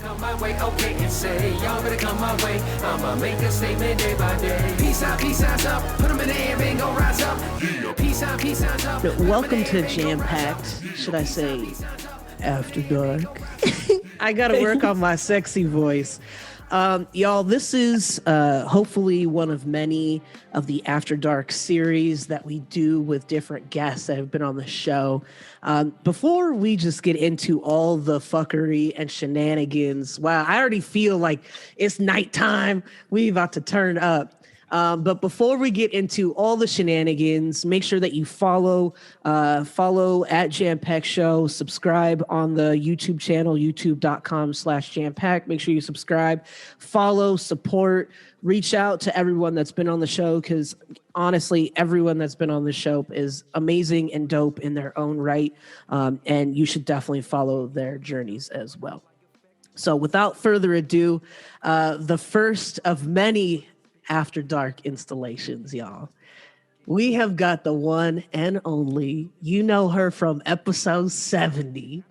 Come my way, okay, and say, y'all better come my way. I'ma make a statement day by day. Peace out, up. Put them in the air, and go rise up. Peace out, up. Welcome to Jam-Packed, should I say, After Dark. I gotta work on my sexy voice. Y'all, this is hopefully one of many of the After Dark series that we do with different guests that have been on the show. Before we just get into all the fuckery and shenanigans, wow, I already feel like it's nighttime. We about to turn up. But before we get into all the shenanigans, make sure that you follow at Jampack Show, subscribe on the YouTube channel, youtube.com/Jampack. Make sure you subscribe, follow, support, reach out to everyone that's been on the show, because honestly, everyone that's been on the show is amazing and dope in their own right. And you should definitely follow their journeys as well. So without further ado, the first of many After Dark installations, y'all. We have got the one and only, you know her from episode 70.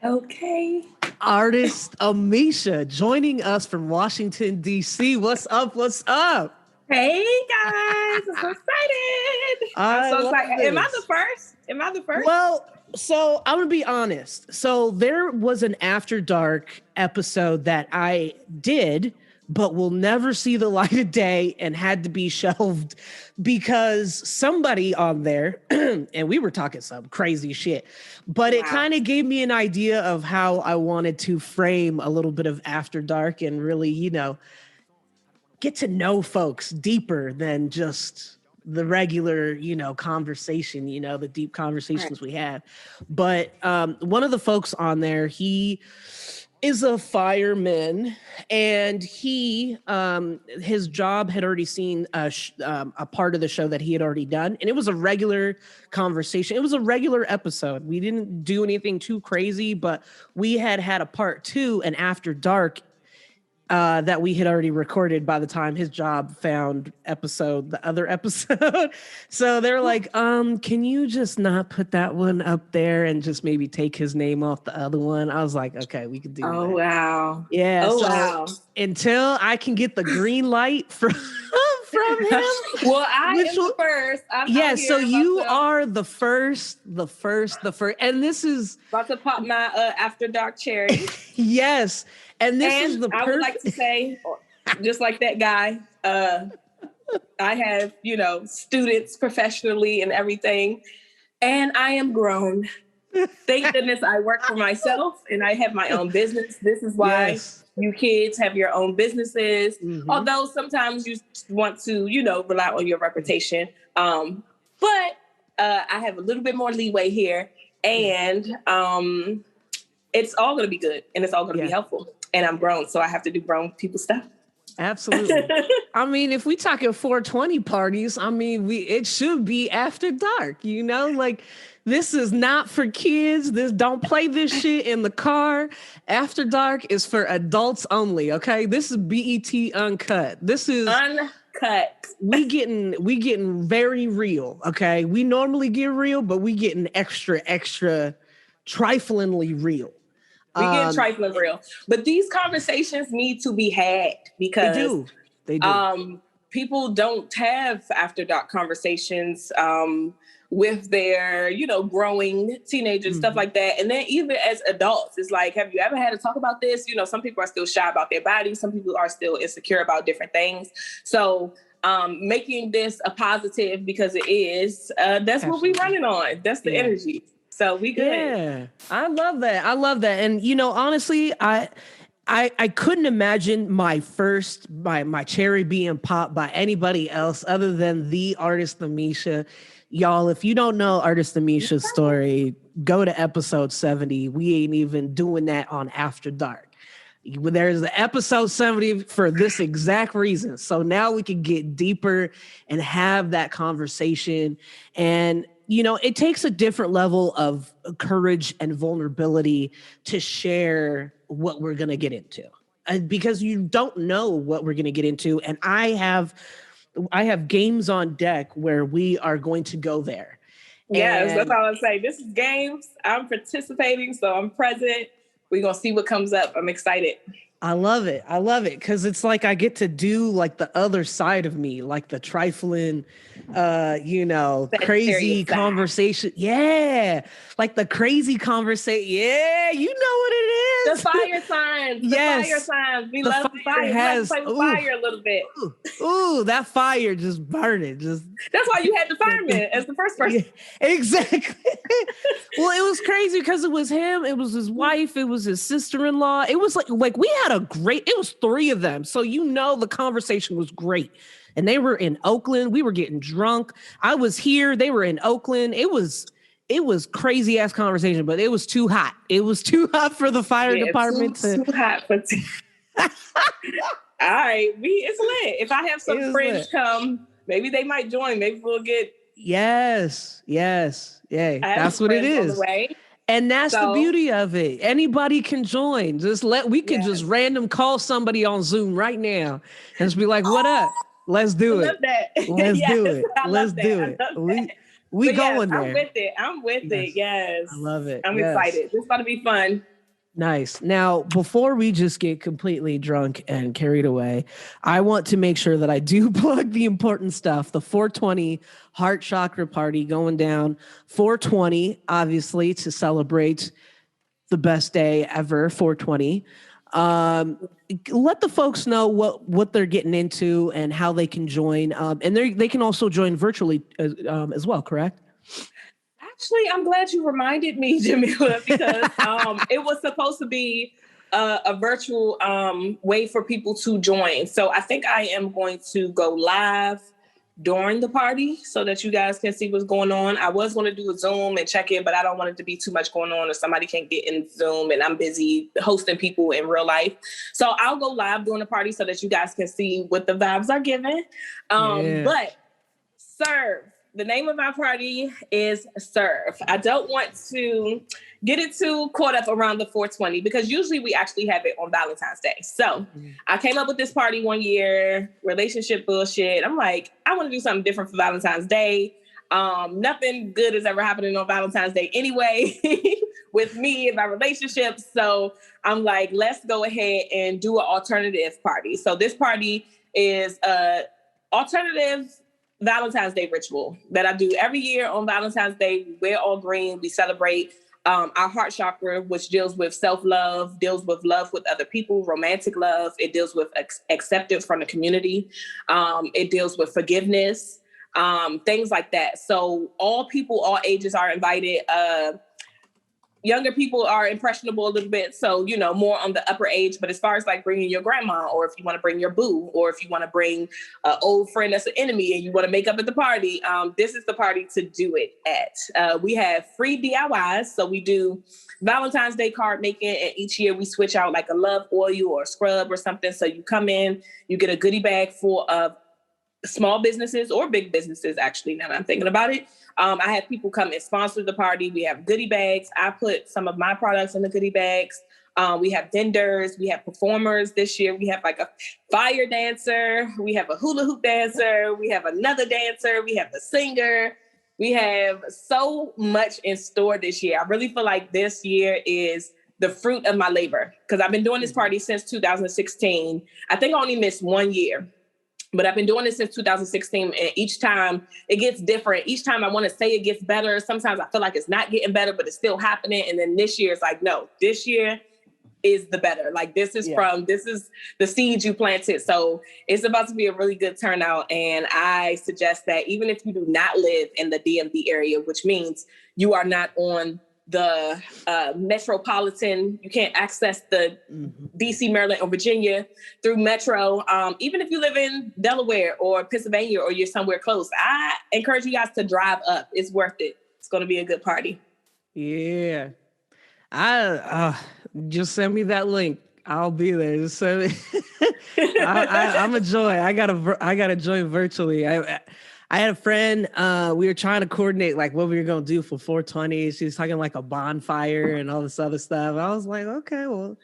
Okay. Artist Ameshia joining us from Washington, D.C. What's up? What's up? Hey, guys. I'm so excited. I'm so excited. Am I the first? Well, so I'm going to be honest. So there was an After Dark episode that I did, but will never see the light of day and had to be shelved because somebody on there, and we were talking some crazy shit, but It kind of gave me an idea of how I wanted to frame a little bit of After Dark and really, get to know folks deeper than just the regular, conversation, the deep conversations we had. But one of the folks on there, he is a fireman, and he his job had already seen a part of the show that he had already done, and it was a regular conversation. It was a regular episode. We didn't do anything too crazy, but we had a part 2, an After Dark, that we had already recorded by the time his job found the other episode. So they're like, can you just not put that one up there and just maybe take his name off the other one? I was like, okay, we could do that. Oh, wow. Yeah. Oh, so wow. Until I can get the green light from him. Well, I am the first. Yeah, so you are the first. And this is about to pop my After Dark cherry. Yes. And this is the I would like to say, just like that guy, I have, students professionally and everything, and I am grown. Thank goodness I work for myself and I have my own business. This is why you kids have your own businesses. Mm-hmm. Although sometimes you want to, rely on your reputation. But I have a little bit more leeway here, and it's all going to be good and it's all going to be helpful. And I'm grown, so I have to do grown people stuff. Absolutely. I mean, if we talking 420 parties, it should be After Dark, this is not for kids. Don't play this shit in the car. After Dark is for adults only, okay? This is BET Uncut. This is Uncut. We getting very real, okay? We normally get real, but we getting extra triflingly real. We get trifling real, but these conversations need to be had because they do. People don't have After Dark conversations with their, growing teenagers, stuff like that. And then even as adults, it's like, have you ever had to talk about this? Some people are still shy about their bodies. Some people are still insecure about different things. So making this a positive, because it is, that's what we're running on. That's the energy. So we good. Yeah, I love that. And honestly, I couldn't imagine my cherry being popped by anybody else other than the Artist Ameshia. Y'all, if you don't know Artist Ameshia's story, go to episode 70. We ain't even doing that on After Dark. There's the episode 70 for this exact reason. So now we can get deeper and have that conversation. And it takes a different level of courage and vulnerability to share what we're going to get into, because you don't know what we're going to get into. And I have games on deck where we are going to go there. Yes, that's all I'm saying. This is games. I'm participating, so I'm present. we're going to see what comes up. I'm excited. I love it. I love it because it's like I get to do like the other side of me, like the trifling, crazy conversation. Yeah, like the crazy conversation. Yeah, you know what it is. The fire signs. Yes. The fire signs. We love the fire. We like to play with fire a little bit. Ooh, that fire just burning. That's why you had the fireman as the first person. Yeah, exactly. Well, it was crazy because it was him, it was his wife, it was his sister-in-law. It was like we had it was 3 of them. So the conversation was great. And they were in Oakland. We were getting drunk. I was here. They were in Oakland. It was crazy ass conversation, but it was too hot. It was too hot for the fire department. Too hot for. All right, it's lit. If I have some friends come, maybe they might join. Maybe we'll get. Yes. Yeah. That's what it is. And that's the beauty of it. Anybody can join. We can just random call somebody on Zoom right now and just be like, "What up? Let's do it. Let's do it. Let's do it." We going there. I'm with it. Yes. I love it. I'm excited. This is about to be fun. Nice. Now, before we just get completely drunk and carried away, I want to make sure that I do plug the important stuff. The 420 Heart Chakra Party going down 420, obviously, to celebrate the best day ever, 420. Let the folks know what they're getting into and how they can join. And they can also join virtually as well, correct? Actually, I'm glad you reminded me, Jamila, because it was supposed to be a virtual way for people to join. So I think I am going to go live during the party so that you guys can see what's going on. I was going to do a Zoom and check in, but I don't want it to be too much going on or somebody can't get in Zoom and I'm busy hosting people in real life. So I'll go live during the party so that you guys can see what the vibes are giving. But SERVE. The name of our party is SERVE. I don't want to get it too caught up around the 420 because usually we actually have it on Valentine's Day. So I came up with this party one year, relationship bullshit. I'm like, I want to do something different for Valentine's Day. Nothing good is ever happening on Valentine's Day anyway with me and my relationships. So I'm like, let's go ahead and do an alternative party. So this party is a alternative Valentine's Day ritual that I do every year on Valentine's Day. We wear all green. We celebrate our heart chakra, which deals with self-love, deals with love with other people, romantic love. It deals with acceptance from the community. It deals with forgiveness, things like that. So all people, all ages are invited. Younger people are impressionable a little bit. So, more on the upper age. But as far as like bringing your grandma, or if you want to bring your boo, or if you want to bring an old friend that's an enemy and you want to make up at the party, this is the party to do it at. We have free DIYs. So we do Valentine's Day card making. And each year we switch out like a love oil or a scrub or something. So you come in, you get a goodie bag full of small businesses or big businesses, actually, now that I'm thinking about it. I have people come and sponsor the party. We have goodie bags. I put some of my products in the goodie bags. We have vendors. We have performers this year. We have like a fire dancer. We have a hula hoop dancer. We have another dancer. We have the singer. We have so much in store this year. I really feel like this year is the fruit of my labor because I've been doing this party since 2016. I think I only missed 1 year. But I've been doing this since 2016, and each time it gets different. Each time I want to say it gets better. Sometimes I feel like it's not getting better, but it's still happening. And then this year it's like, no, this year is the better. Like this is the seeds you planted. So it's about to be a really good turnout. And I suggest that even if you do not live in the DMV area, which means you are not on the metropolitan, you can't access the DC, Maryland, or Virginia through Metro. Even if you live in Delaware or Pennsylvania or you're somewhere close, I encourage you guys to drive up. It's worth it. It's going to be a good party. Yeah. I just send me that link. I'll be there. Just send me. I'm a joy. I gotta join virtually. I had a friend, we were trying to coordinate like what we were going to do for 420. She was talking like a bonfire and all this other stuff. I was like, okay, well,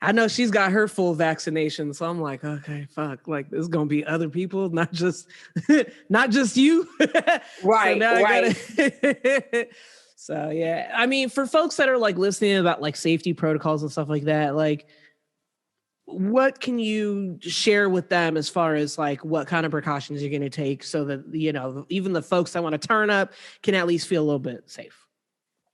I know she's got her full vaccination. So I'm like, okay, fuck, like there's going to be other people, not just you. Right, so right. So yeah, I mean, for folks that are like listening about like safety protocols and stuff like that, like what can you share with them as far as like what kind of precautions you're going to take so that, you know, even the folks that want to turn up can at least feel a little bit safe?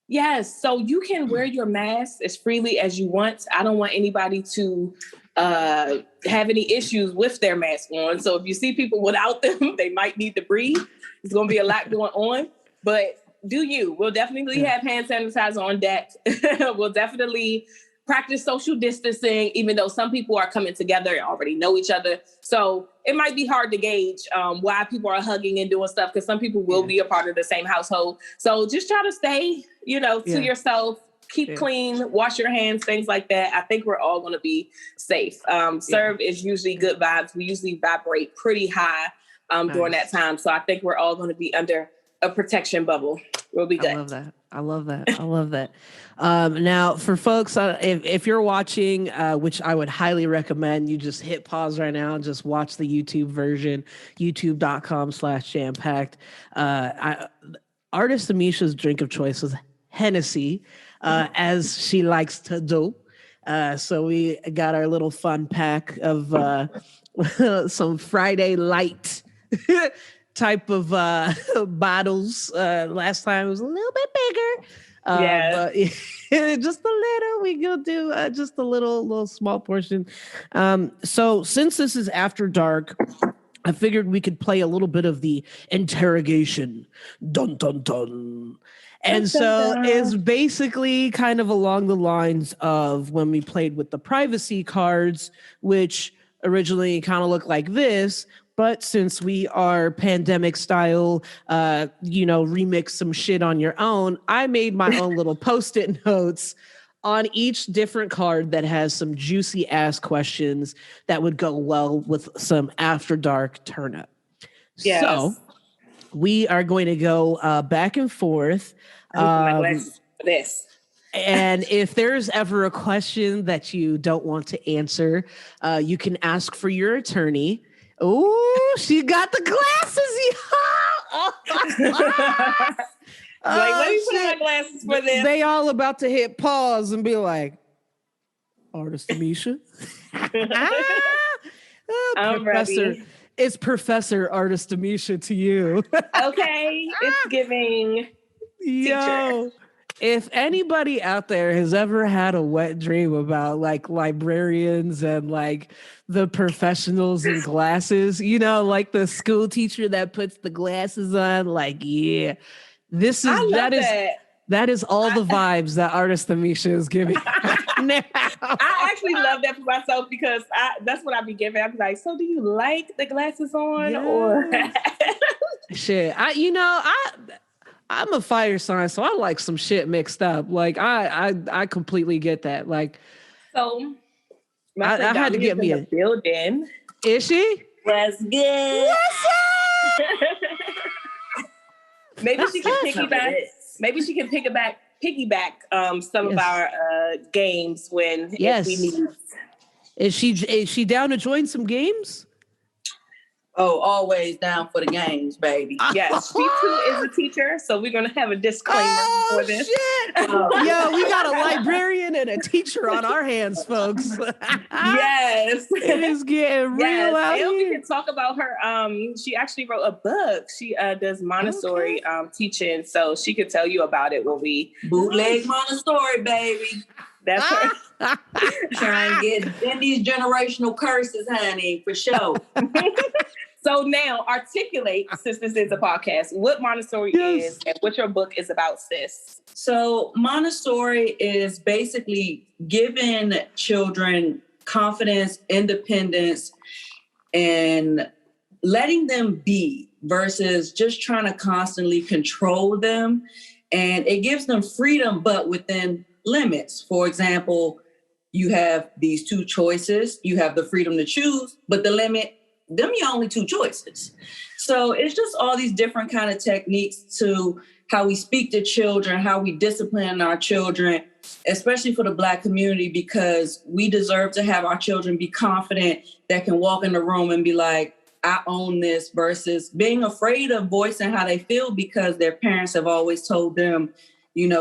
Yes. So you can wear your mask as freely as you want. I don't want anybody to have any issues with their mask on. So if you see people without them, they might need to breathe. There's going to be a lot going on, but do you. We'll definitely have hand sanitizer on deck. We'll definitely practice social distancing, even though some people are coming together and already know each other. So it might be hard to gauge why people are hugging and doing stuff, because some people will be a part of the same household. So just try to stay, you know, to yourself, keep clean, wash your hands, things like that. I think we're all going to be safe. Serve is usually good vibes. We usually vibrate pretty high during that time. So I think we're all going to be under a protection bubble. We'll be good. I love that. Now, for folks, if you're watching, which I would highly recommend, you just hit pause right now and just watch the YouTube version, youtube.com/jampacked. Artist Ameshia's drink of choice was Hennessy, as she likes to do. So we got our little fun pack of some Friday light type of bottles. Last time it was a little bit bigger. But just a little, we go do just a little small portion. So since this is after dark, I figured we could play a little bit of the interrogation. Dun, dun, dun. And so it's basically kind of along the lines of when we played with the privacy cards, which originally kind of looked like this. But since we are pandemic style, remix some shit on your own, I made my own little Post-it notes on each different card that has some juicy ass questions that would go well with some after dark turn up. Yes. So we are going to go back and forth. This. And if there's ever a question that you don't want to answer, you can ask for your attorney. Oh, she got the glasses. Like, let me put my glasses for this. They all about to hit pause and be like, Artist Ameshia. I'm Professor, ready. It's Professor Artist Ameshia to you. Okay, it's giving teacher. If anybody out there has ever had a wet dream about like librarians and like the professionals in glasses, you know, like the school teacher that puts the glasses on, like, that is all the vibes that Artist Ameshia is giving now. I actually love that for myself because that's what I be giving. I'm like, so do you like the glasses on or shit? I'm a fire sign, so I like some shit mixed up. Like I completely get that. Like, so I had to get me a building. Is she? What's good? What's up? Maybe she can piggyback. Maybe she can piggyback some of our games if we need. Is she down to join some games? Oh, always down for the games, baby. Yes, she too is a teacher, so we're gonna have a disclaimer for this. Shit. Yo, we got a librarian and a teacher on our hands, folks. Yes, it is getting real out here. We can talk about her. She actually wrote a book. She does Montessori teaching, so she could tell you about it when we bootleg Montessori, baby. That's her. Trying to get in these generational curses, honey, for sure. So now articulate, since this is a podcast, what Montessori is and what your book is about, sis. So Montessori is basically giving children confidence, independence, and letting them be versus just trying to constantly control them. And it gives them freedom, but within limits. For example, you have these two choices. You have the freedom to choose, but the limit, them your only two choices. So it's just all these different kind of techniques to how we speak to children, how we discipline our children, especially for the Black community, because we deserve to have our children be confident that can walk in the room and be like, I own this, versus being afraid of voicing how they feel because their parents have always told them,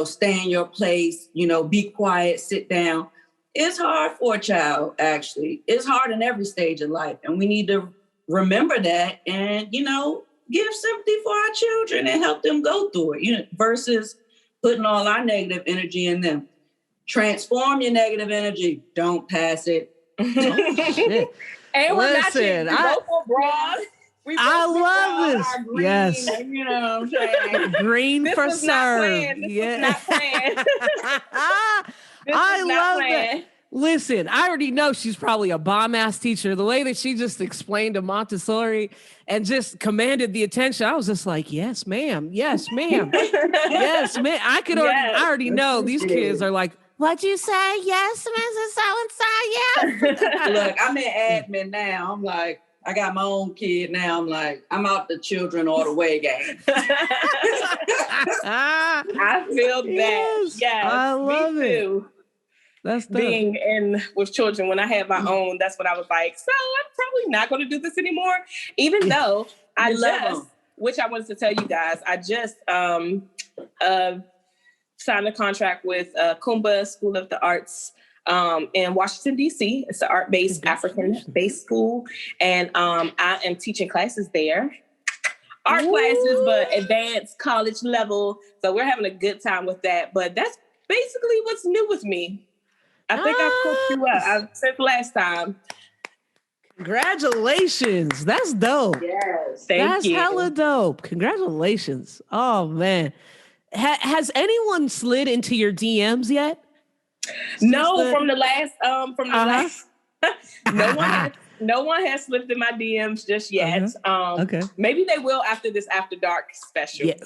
stay in your place, be quiet, sit down. It's hard for a child, actually. It's hard in every stage of life. And we need to remember that and, give sympathy for our children and help them go through it, versus putting all our negative energy in them. Transform your negative energy. Don't pass it. Oh, shit. And we're Listen, I love this. Green, yes. You know what I'm saying? Green for serve. Yeah. I love that. Listen, I already know she's probably a bomb-ass teacher. The way that she just explained to Montessori and just commanded the attention, I was just like, yes, ma'am. Yes, ma'am. Yes, ma'am. I already know these kids are like, what'd you say? Yes, Mrs. So-and-so, yes. Look, I'm in admin now. I'm like, I got my own kid now. I'm like, I'm out the children all the way game. I feel that. Yes, I love me too. it. That's dope. Being in with children when I had my own, that's what I was like. So I'm probably not going to do this anymore, even though which I wanted to tell you guys, I just signed a contract with Kumba School of the Arts in Washington, D.C. It's an art-based, African-based school. And I am teaching classes there. Art classes, but advanced college level. So we're having a good time with that. But that's basically what's new with me. I think I cooked you up since last time. Congratulations. That's dope. Yes. Thank you. That's hella dope. Congratulations. Oh, man. Has anyone slid into your DMs yet? No, from the last, no one has slipped in my DMs just yet. Okay. Maybe they will after this After Dark special. Yeah.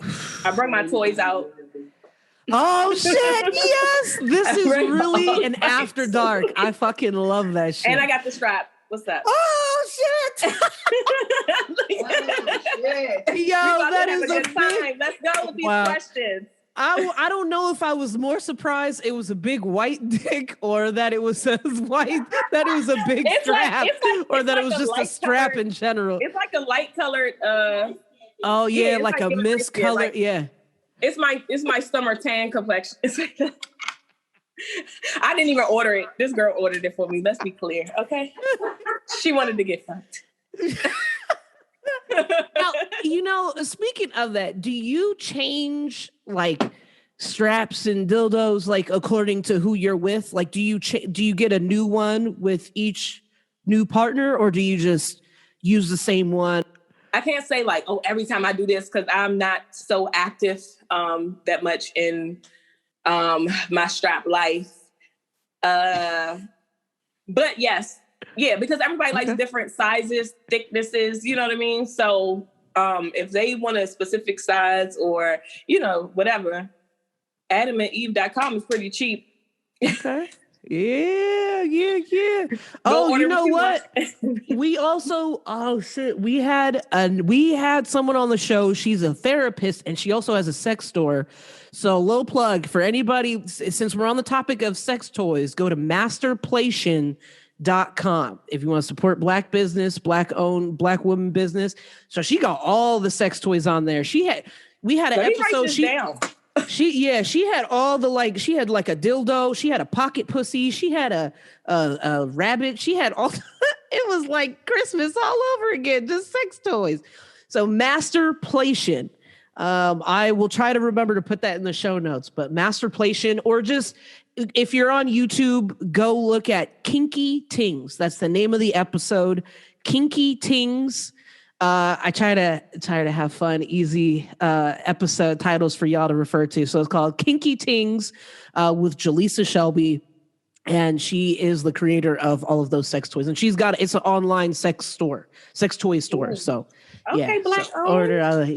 I bring my toys out. Oh shit, yes! This is really an After Dark. I fucking love that shit. And I got the strap. What's up? Oh shit! Yo, that is a time. Let's go with these questions. I don't know if I was more surprised it was a big white dick or that it was a big strap or that it was just a strap in general. It's like a light colored oh yeah, like a mist color. Yeah. It's my summer tan complexion. It's like I didn't even order it. This girl ordered it for me. Let's be clear, okay? She wanted to get fucked. Now, speaking of that, do you change like straps and dildos like according to who you're with? Like, do you get a new one with each new partner, or do you just use the same one? I can't say like, oh, every time I do this because I'm not so active that much in my strap life. But yes, yeah, because everybody likes different sizes, thicknesses, you know what I mean? So if they want a specific size or, whatever, AdamandEve.com is pretty cheap. Okay. Yeah. Oh, you know what? We also, we had someone on the show. She's a therapist and she also has a sex store. So low plug for anybody, since we're on the topic of sex toys, go to masterplation.com if you want to support Black business, Black owned, Black woman business. So she got all the sex toys on there. We had an episode. She had all the she had like a dildo, she had a pocket pussy, she had a rabbit, she had all it was like Christmas all over again, just sex toys. So Masterplation. I will try to remember to put that in the show notes, but Masterplation, or just if you're on YouTube, go look at Kinky Tings. That's the name of the episode. Kinky Tings. I try to have fun, easy episode titles for y'all to refer to. So it's called Kinky Tings with Jaleesa Shelby, and she is the creator of all of those sex toys. And it's an online sex toy store. So okay, Black order.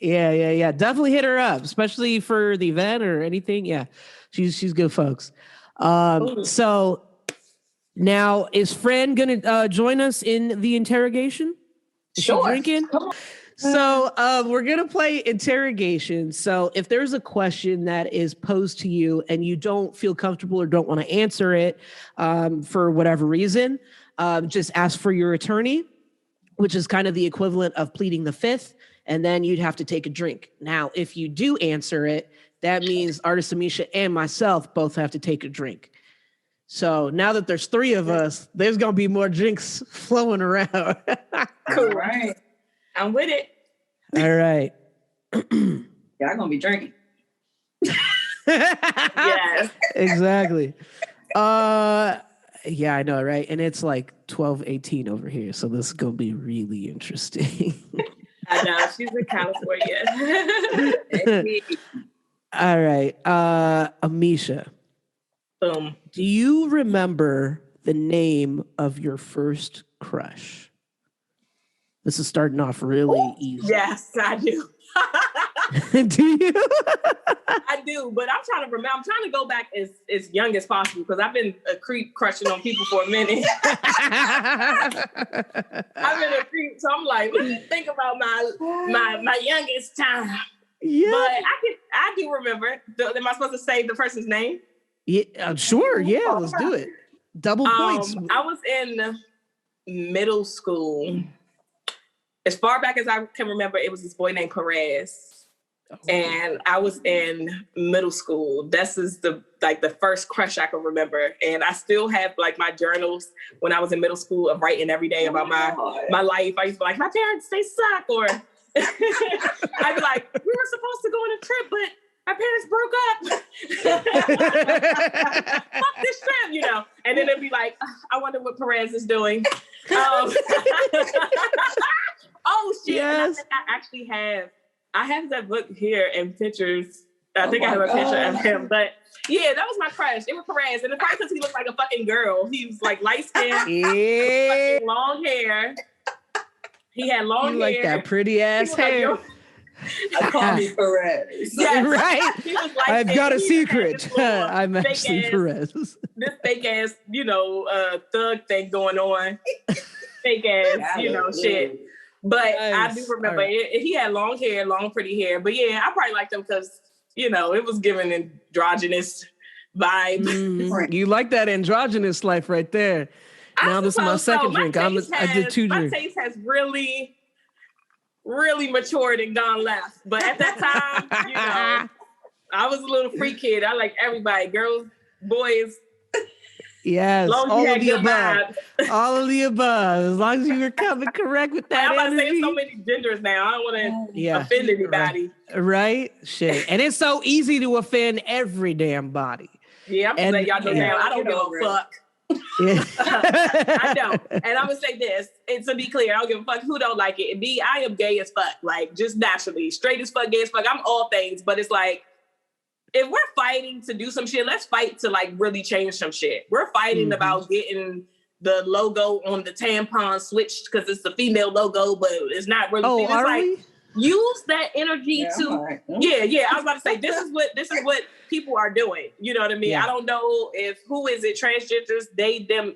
Yeah. Definitely hit her up, especially for the event or anything. Yeah, she's good, folks. So now is Fran gonna join us in the interrogation? Sure. Drinking? So we're going to play interrogation. So if there's a question that is posed to you and you don't feel comfortable or don't want to answer it for whatever reason, just ask for your attorney, which is kind of the equivalent of pleading the fifth. And then you'd have to take a drink. Now, if you do answer it, that means Artist Ameshia and myself both have to take a drink. So now that there's 3 of us, there's going to be more drinks flowing around. Cool. All right. I'm with it. All right. Y'all gonna be drinking. Yes. Exactly. Yeah, I know, right? And it's like 12:18 over here, so this is gonna be really interesting. I know. She's in California. All right. Ameshia, Boom. do you remember the name of your first crush? This is starting off really easy. Yes, I do. Do you? I do, but I'm trying to remember. I'm trying to go back as young as possible because I've been a creep crushing on people for a minute. I've been a creep, so I'm like, let me think about my youngest time. Yeah. But I do remember. Am I supposed to say the person's name? Yeah, sure. Yeah, let's do it. Double points. I was in middle school. As far back as I can remember, it was this boy named Perez. And I was in middle school. This is the first crush I can remember. And I still have like my journals when I was in middle school of writing every day about my life. I used to be like, my parents, they suck. Or I'd be like, we were supposed to go on a trip, but our parents broke up. Fuck this trip, you know. And then it'd be like, I wonder what Perez is doing. Oh shit! Yes. And I actually have that book here and pictures. I think I have a picture of him. But yeah, that was my crush. It was Perez, and it's probably because he looked like a fucking girl. He was like light skinned, Yeah. long hair. He had long You hair. like that pretty ass hair. I call me Perez. Yes. Right? He was I've got a light-skinned. He secret. had this little I'm actually fake-ass- Perez. This fake ass, thug thing going on. Fake ass, shit. But I do remember he had long hair, long pretty hair. But yeah, I probably liked him because, it was giving androgynous vibe. Mm, you like that androgynous life right there. Now this is my second drink. I did 2 drinks. My taste has really, really matured and gone left. But at that time, I was a little free kid. I like everybody, girls, boys. Yes, Long all as you of had the good above. vibes. All of the above. As long as you were coming correct with that I'm about to say energy. so many genders now. I don't want to Yeah. offend anybody. Right? Shit. And it's so easy to offend every damn body. Yeah, I'm gonna say y'all know now. I don't give a fuck. Yeah. I don't. And I'm gonna say this, and to be clear, I don't give a fuck who don't like it. And B, I am gay as fuck, like just naturally, straight as fuck, gay as fuck. I'm all things, but it's like, if we're fighting to do some shit, let's fight to like really change some shit. We're fighting about getting the logo on the tampon switched because it's the female logo, but it's not really. Oh, it's are like, we? use that energy to Right. yeah. I was about to say this is what people are doing. You know what I mean? Yeah. I don't know if who is it, transgenders, they, them,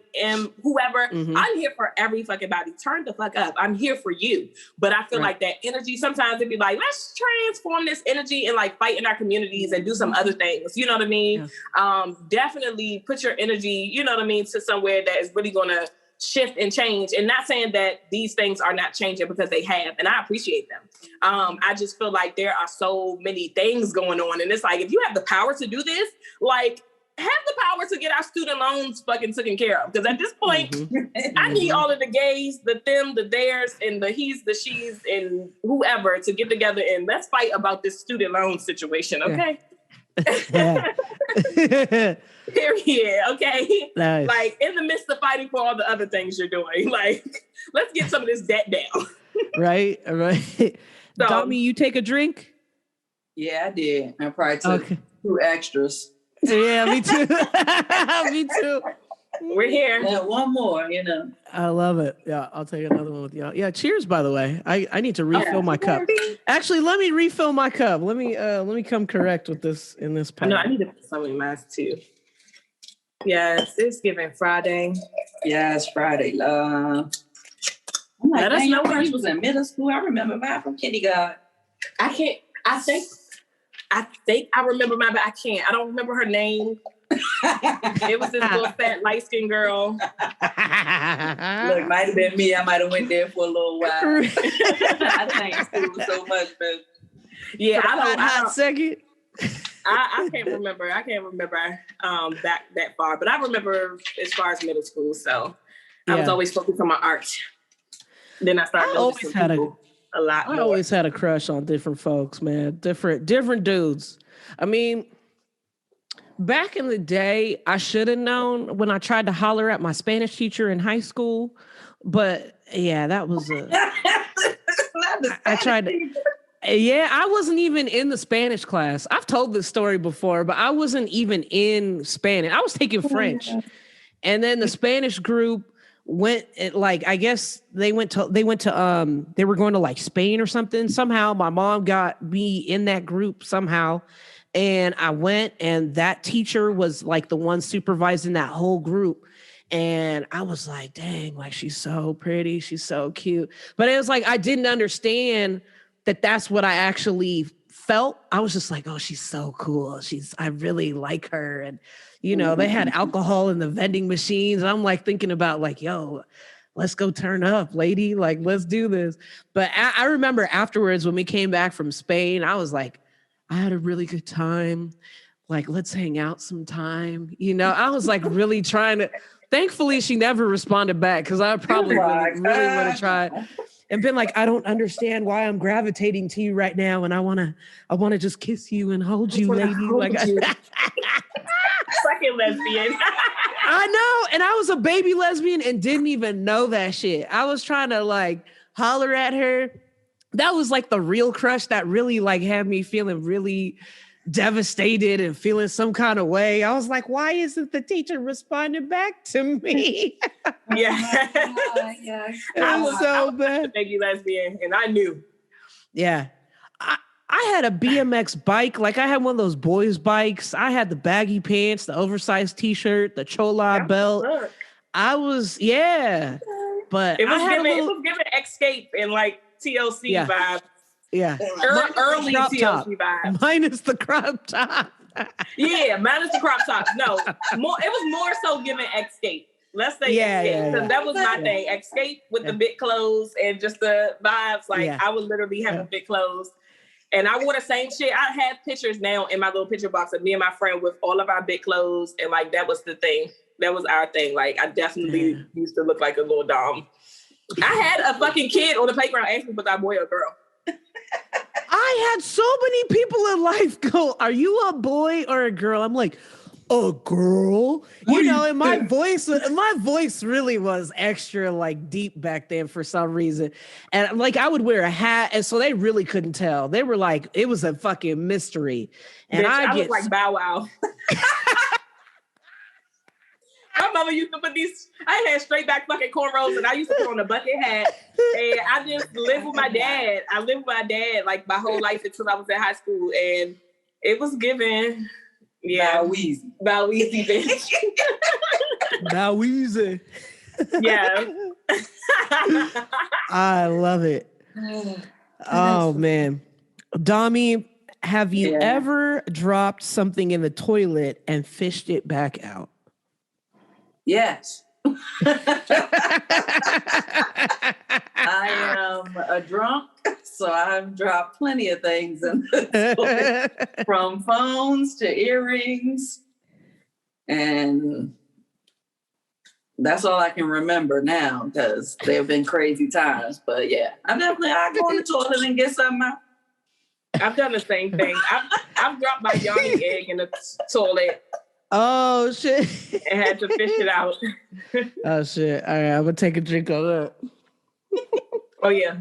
whoever. I'm here for every fucking body. Turn the fuck up. I'm here for you. But I feel like that energy, sometimes it'd be like, let's transform this energy and like fight in our communities and do some other things. You know what I mean? Yeah. Definitely put your energy, you know what I mean, to somewhere that is really gonna shift and change. And not saying that these things are not changing, because they have, and I appreciate them. I just feel like there are so many things going on, and it's like, if you have the power to do this, like, have the power to get our student loans fucking taken care of. Because at this point, I need all of the gays, the them, the theirs, and the he's, the she's, and whoever to get together and let's fight about this student loan situation, okay? Period. Okay. Nice. Like, in the midst of fighting for all the other things you're doing, like, let's get some of this debt down. Right. So- Domi, you take a drink? Yeah, I did. I probably took 2 extras. Yeah, me too. Me too. We're here. Yeah, one more, I love it. Yeah, I'll take another one with y'all. Yeah, cheers, by the way. I need to refill my cup. Actually, let me refill my cup. Let me come correct with this in this pack. No, I need to put some in mine too. Yes, it's Giving Friday. Yeah, it's Friday. I'm like, Let us know your when crush you- was in middle school. I remember mine from kindergarten. I think I remember mine, but I can't. I don't remember her name. It was this little fat light-skinned girl. Look, might have been me. I might have went there for a little while. I changed school so much, but Yeah, hot second. I can't remember. Back that far, but I remember as far as middle school. So I was always focused on my art. Then I started noticing people a lot more. I always had a crush on different folks, man. Different dudes. I mean, back in the day, I should have known when I tried to holler at my Spanish teacher in high school. But yeah, that was I tried to. Yeah, I wasn't even in the Spanish class. I've told this story before, but I wasn't even in Spanish. I was taking French. And then the Spanish group went I guess they were going to like Spain or something. Somehow my mom got me in that group somehow. And I went, and that teacher was like the one supervising that whole group. And I was like, dang, like she's so pretty. She's so cute. But it was like, I didn't understand that that's what I actually felt. I was just like, oh, she's so cool. I really like her. And, you know, they had alcohol in the vending machines. And I'm like thinking about like, yo, let's go turn up, lady. Like, let's do this. But I remember afterwards when we came back from Spain, I was like, I had a really good time. Like, let's hang out sometime. You know, I was like really trying to. Thankfully, she never responded back because I probably really would have tried and been like, I don't understand why I'm gravitating to you right now, and I wanna just kiss you and hold you, lady. Like, fucking lesbian. I know, and I was a baby lesbian and didn't even know that shit. I was trying to like holler at her. That was like the real crush that really like had me feeling really devastated and feeling some kind of way. I was like, why isn't the teacher responding back to me? Yeah. I was so bad. A baby lesbian, and I knew. Yeah. I had a BMX bike. Like I had one of those boys' bikes. I had the baggy pants, the oversized t-shirt, the chola belt. I was, but it was giving Escape and like TLC vibes. Yeah. Early TLC vibes. Minus the crop top. Yeah, minus the crop top. No, it was more so giving Escape. Let's say Escape. That was my thing. Escape with the big clothes and just the vibes. Like I would literally have big clothes. And I wore the same shit. I have pictures now in my little picture box of me and my friend with all of our big clothes. And like, that was the thing. That was our thing. Like, I definitely used to look like a little dom. I had a fucking kid on the playground ask me, was I a boy or a girl? I had so many people in life go, are you a boy or a girl? I'm like, a girl? You know, and my voice really was extra like deep back then for some reason. And like I would wear a hat, and so they really couldn't tell. They were like, it was a fucking mystery. And bitch, I was like Bow Wow. My mama used to put these, I had straight back fucking cornrows, and I used to put on a bucket hat. And I just lived with my dad. I lived with my dad like my whole life until I was in high school. And it was given, Bow Weezy, bitch. Bow Weezy. Yeah. I love it. Oh, man. Domi, have you ever dropped something in the toilet and fished it back out? Yes. I am a drunk, so I've dropped plenty of things in the toilet, from phones to earrings, and that's all I can remember now because they've been crazy times. But yeah, I go in the toilet and get something out. I've done the same thing. I've dropped my yoni egg in the toilet. Oh, shit. And had to fish it out. Oh, shit. All right, I'm going to take a drink on that. Oh, yeah.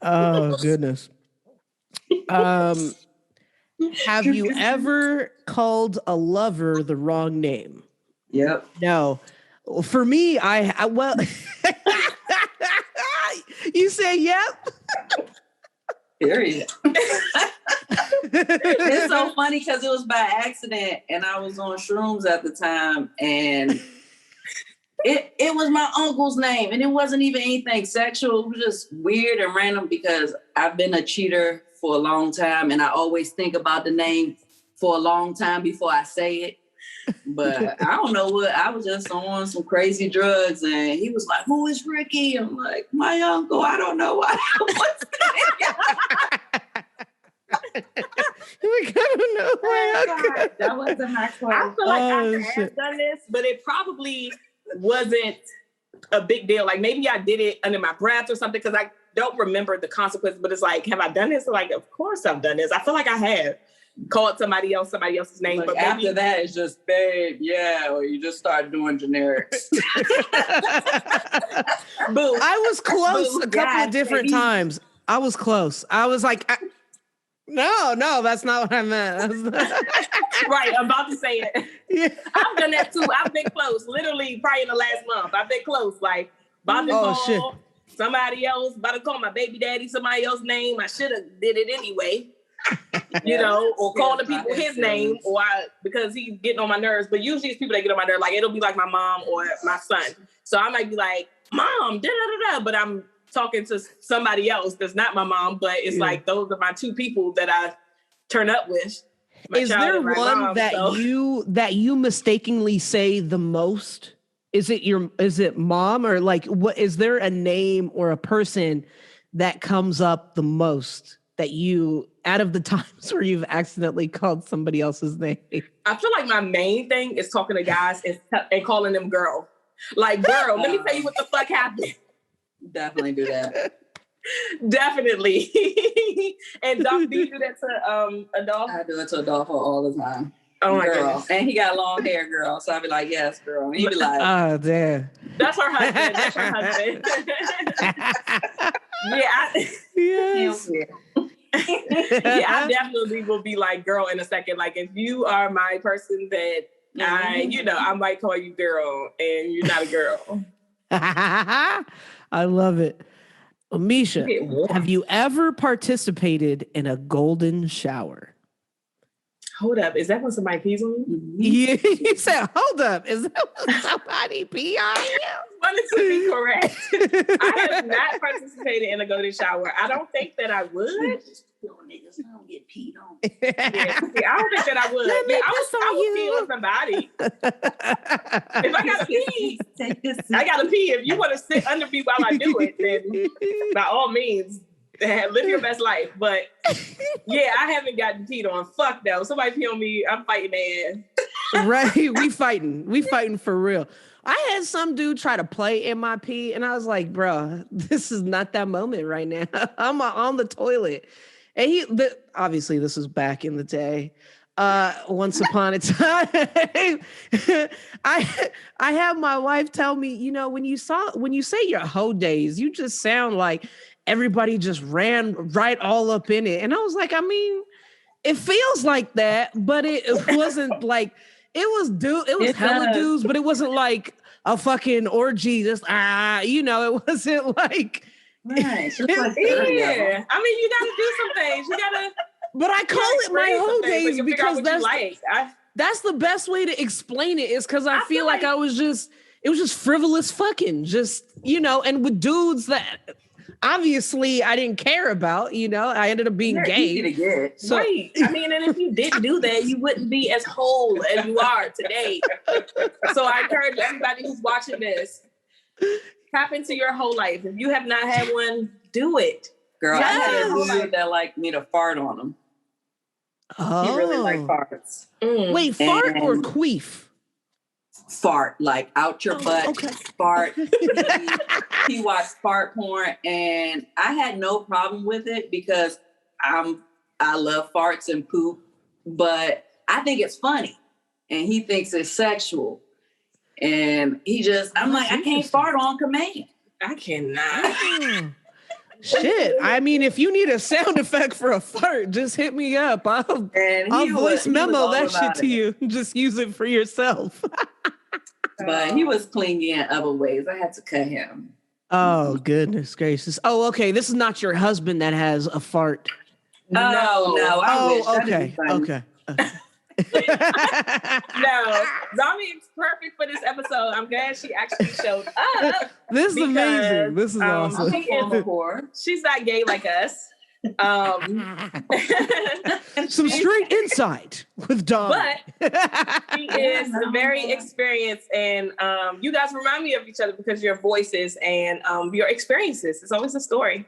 Oh, goodness. Have you ever called a lover the wrong name? Yep. No. For me, I well, you say yep? Period. It's so funny because it was by accident, and I was on shrooms at the time, and it was my uncle's name, and it wasn't even anything sexual. It was just weird and random because I've been a cheater for a long time, and I always think about the name for a long time before I say it. But I don't know what, I was just on some crazy drugs, and he was like, "Who is Ricky?" I'm like, "My uncle." I don't know why. I don't know why I could. That wasn't my question. I feel like I shit. have done this, but it probably wasn't a big deal. Like maybe I did it under my breath or something because I don't remember the consequences, but it's like, have I done this? Like, of course I've done this. I feel like I have called somebody else's name. Like but after maybe that, it's just, babe, yeah, or you just start doing generics. boo. I was close Boo, a couple yes, of different baby. times. I was close. I was like, no, that's not what I meant. Right, I'm about to say it. Yeah. I've done that too. I've been close, literally probably in the last month. I've been close, like about to call somebody else, about to call my baby daddy somebody else's name. I should have did it anyway, you know, or call the people his name, or because he's getting on my nerves. But usually it's people that get on my nerves. Like it'll be like my mom or my son. So I might be like, Mom, da da da da, but I'm talking to somebody else that's not my mom. But it's like those are my two people that I turn up with. Is there one that you mistakenly say the most? Is it mom, or like what is there a name or a person that comes up the most that you out of the times where you've accidentally called somebody else's name? I feel like my main thing is talking to guys and calling them girl. Like, girl, let me tell you what the fuck happened. Definitely do that. Definitely. And Doc, do you do that to Adolph? I do it to Adolfo all the time. Oh my girl. goodness. And he got long hair, girl. So I'd be like, yes, girl. And he'd be like, Oh, damn. That's her husband. That's her husband. Yes. Yeah, I definitely will be like girl in a second. Like if you are my person that I might call you girl and you're not a girl. I love it. Ameshia, have you ever participated in a golden shower? Hold up. Is that when somebody pees on you? Yeah, you said, hold up. Is that when somebody pee on you? Wanted to be correct. I have not participated in a golden shower. I don't think that I would. niggas don't get peed on. Yeah, see, I don't think that I would. Let me I piss on would you. pee on somebody. If I gotta pee, Take this. I gotta pee. If you want to sit under me while I do it, then by all means, live your best life. But yeah, I haven't gotten peed on. Fuck no. Somebody pee on me, I'm fighting their ass. Right. We fighting for real. I had some dude try to play in my pee, and I was like, bro, this is not that moment right now. I'm on the toilet. And obviously this was back in the day. Once upon a time, I have my wife tell me, you know, when you say your hoe days, you just sound like everybody just ran right all up in it. And I was like, I mean, it feels like that, but it wasn't like it was hella dudes, but it wasn't like a fucking orgy. Just it wasn't like. Right. Yeah. I mean, you gotta do some things. You gotta. But I call it my hoe days because that's the best way to explain it. Is because I feel like it was just frivolous fucking, just and with dudes that obviously I didn't care about. I ended up being gay. Easy to get. So, right. I mean, and if you didn't do that, you wouldn't be as whole as you are today. So I encourage everybody who's watching this. Tap into your whole life. If you have not had one, do it. Girl, I had a dude that liked me to fart on him. Oh. He really liked farts. Wait, fart or queef? Fart, like out your butt. Okay. Fart. He watched fart porn, and I had no problem with it because I love farts and poop, but I think it's funny, and he thinks it's sexual. And I'm like, I can't fart on command. I cannot. Shit. I mean, if you need a sound effect for a fart, just hit me up. I'll voice memo that shit to you. Just use it for yourself. But he was clingy in other ways. I had to cut him. Oh, goodness gracious. Oh, okay. This is not your husband that has a fart. No. I wish. Okay. No, Domi is perfect for this episode. I'm glad she actually showed up. This is amazing. This is awesome. She's not gay like us. Some straight insight with Domi. But she is very experienced, and you guys remind me of each other because your voices and your experiences. It's always a story.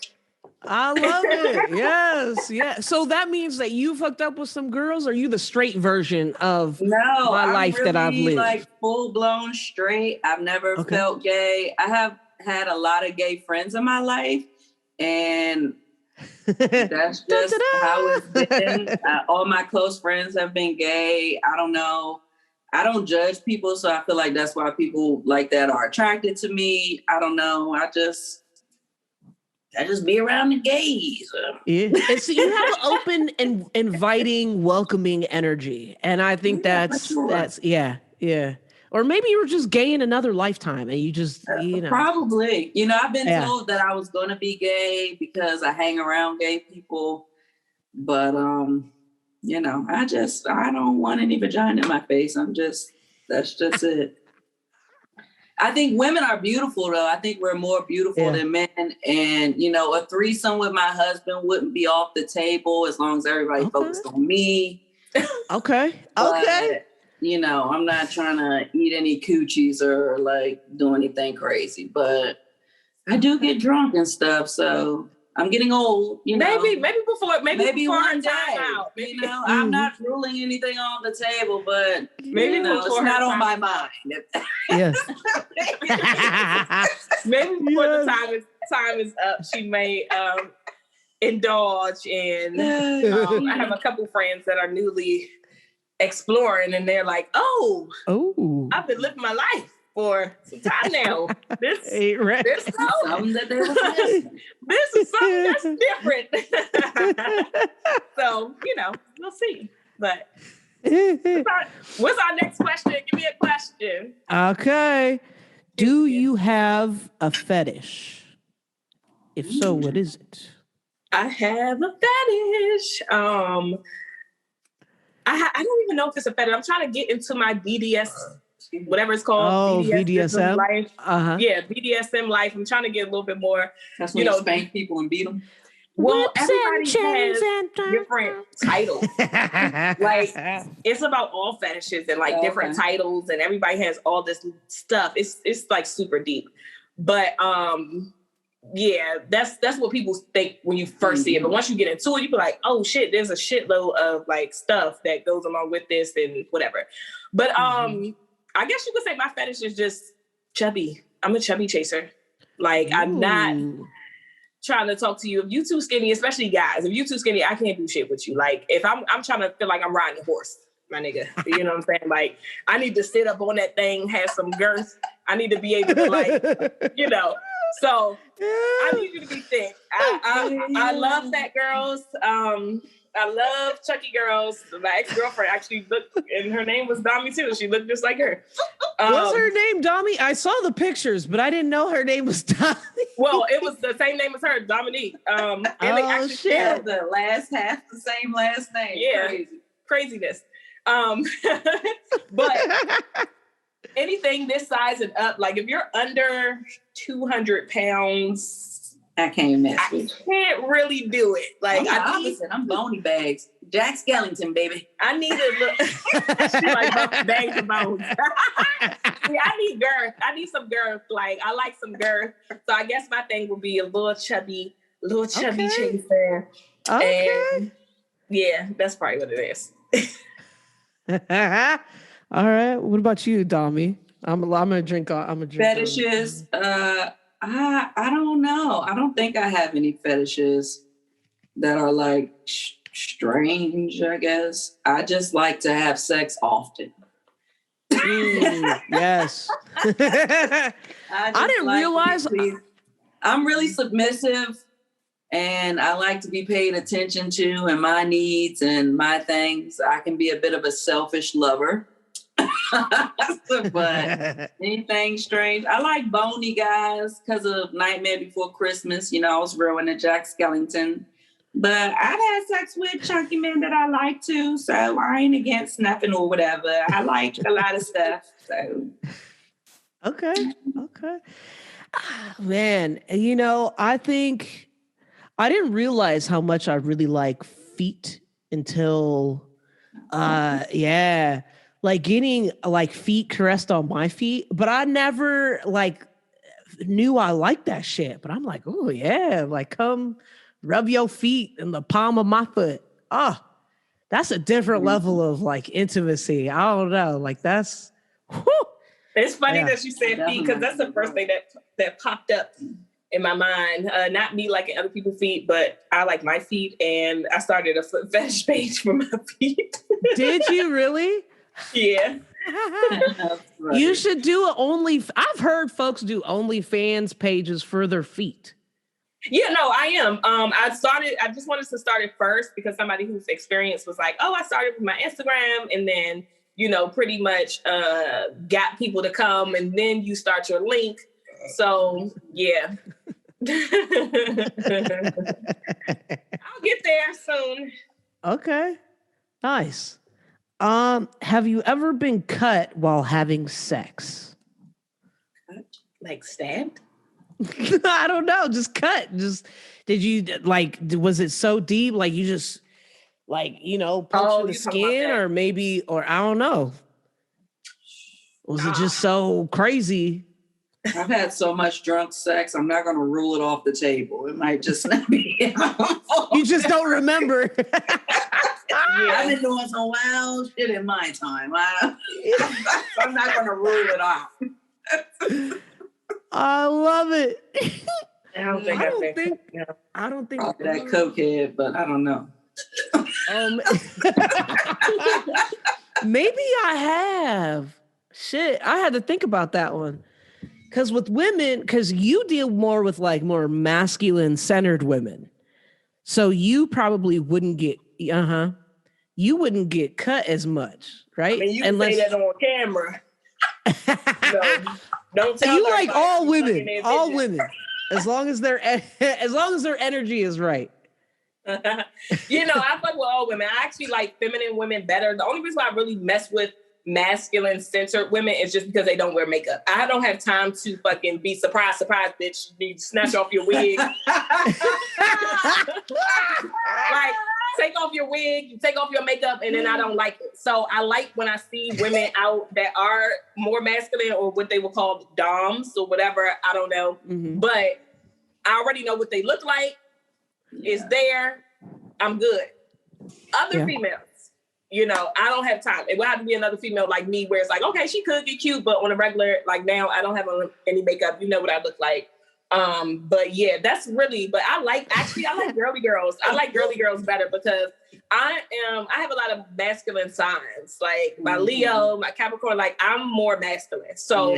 I love it. Yes, yeah. So that means that you hooked up with some girls, or are you the straight version of No, my I'm life that I've really lived? like full blown straight. I've never Okay. felt gay. I have had a lot of gay friends in my life, and that's just how it's been. All my close friends have been gay. I don't know. I don't judge people, so I feel like that's why people like that are attracted to me. I don't know. I just be around the gays. Yeah. And so you have an open and inviting, welcoming energy. And I think that's yeah. Or maybe you were just gay in another lifetime and you just, Probably. I've been told that I was going to be gay because I hang around gay people. But, I don't want any vagina in my face. That's just it. I think women are beautiful, though. I think we're more beautiful than men. And, a threesome with my husband wouldn't be off the table as long as everybody focused on me. Okay. But, I'm not trying to eat any coochies or like do anything crazy, but I do get drunk and stuff. So I'm getting old, Maybe before one day, out. I'm not ruling anything on the table, but maybe it's not on my mind. Yes. Maybe before the time is up, she may indulge in. I have a couple friends that are newly exploring, and they're like, "Oh, I've been living my life for some time now. This is something that's different." So we'll see. But what's our next question? Give me a question. Okay. Do you have a fetish? If so, what is it? I have a fetish. I don't even know if it's a fetish. I'm trying to get into my BDS, whatever it's called. BDSM life. Yeah, BDSM life. I'm trying to get a little bit more. That's when you spank people and beat them. Well, everybody has different titles. Like, it's about all fetishes and like different titles, and everybody has all this stuff. It's like super deep. But yeah, that's what people think when you first see it. But once you get into it, you be like, oh shit, there's a shitload of like stuff that goes along with this and whatever. But I guess you could say my fetish is just chubby. I'm a chubby chaser. Like, I'm not trying to talk to you. If you too skinny, especially guys, if you too skinny, I can't do shit with you. Like, if I'm trying to feel like I'm riding a horse, my nigga. You know what I'm saying? Like, I need to sit up on that thing, have some girth. I need to be able to like, So I need you to be thick. I love fat girls. I love chunky girls. My ex-girlfriend actually looked, and her name was Domi too. She looked just like her. What's her name, Domi? I saw the pictures, but I didn't know her name was Domi. Well, it was the same name as her, Dominique. And they actually share the last half the same last name. Yeah, craziness. But anything this size and up, like if you're under 200 pounds, I can't mess with you. Can't really do it. Like, I'm bony bags. Jack Skellington, baby. I need a look. She like bags of bones. Yeah, I need girth. I need some girth. Like, I like some girth. So I guess my thing would be a little chubby chaser. Okay. And yeah, that's probably what it is. All right. What about you, Domi? I'm gonna drink. Fetishes. I don't know. I don't think I have any fetishes that are like strange, I guess. I just like to have sex often. Yes. I didn't realize. I'm really submissive, and I like to be paid attention to, and my needs and my things. I can be a bit of a selfish lover. But anything strange? I like bony guys because of Nightmare Before Christmas. I was real into Jack Skellington. But I've had sex with chunky men that I like too, so I ain't against nothing or whatever. I like a lot of stuff. So okay. Man, I think I didn't realize how much I really like feet until like getting like feet caressed on my feet, but I never like knew I liked that shit. But I'm like, oh yeah, like come rub your feet in the palm of my foot. Oh, that's a different level of like intimacy. I don't know. Like that's, whew. It's funny that you said feet, because that's the first thing that popped up in my mind. Not me liking other people's feet, but I like my feet, and I started a foot fetish page for my feet. Did you really? Yeah. You should do I've heard folks do OnlyFans pages for their feet. Yeah, no, I am. I just wanted to start it first because somebody who's experienced was like, oh, I started with my Instagram, and then, pretty much got people to come, and then you start your link. So, yeah. I'll get there soon. Okay. Nice. Have you ever been cut while having sex? Like stabbed? I don't know. Just cut. Did you was it so deep? Like you just puncture the skin or I don't know. Was it just so crazy? I've had so much drunk sex, I'm not going to rule it off the table. It might just not be. You just don't remember. I've been doing some wild shit in my time. I'm not going to rule it off. I love it. I don't think that cokehead, but I don't know. Maybe I have. Shit, I had to think about that one. Because with women, because you deal more with like more masculine centered women. So you probably wouldn't get, you wouldn't get cut as much, right? I mean, you can say that on camera. Don't tell you like all women, as long as their energy is right. I fuck with all women. I actually like feminine women better. The only reason why I really mess with masculine centered women is just because they don't wear makeup. I don't have time to fucking be surprised, bitch. You snatch off your wig. Like, take off your wig, you take off your makeup, and then I don't like it. So I like when I see women out that are more masculine, or what they would call doms or whatever. I don't know. Mm-hmm. But I already know what they look like. Yeah. It's there. I'm good. Other females, I don't have time. It would have to be another female like me where it's like, okay, she could get cute, but on a regular, like now, I don't have any makeup. You know what I look like. But yeah, that's really, but I like girly girls. I like girly girls better because I have a lot of masculine signs, like my Leo, my Capricorn, like I'm more masculine. So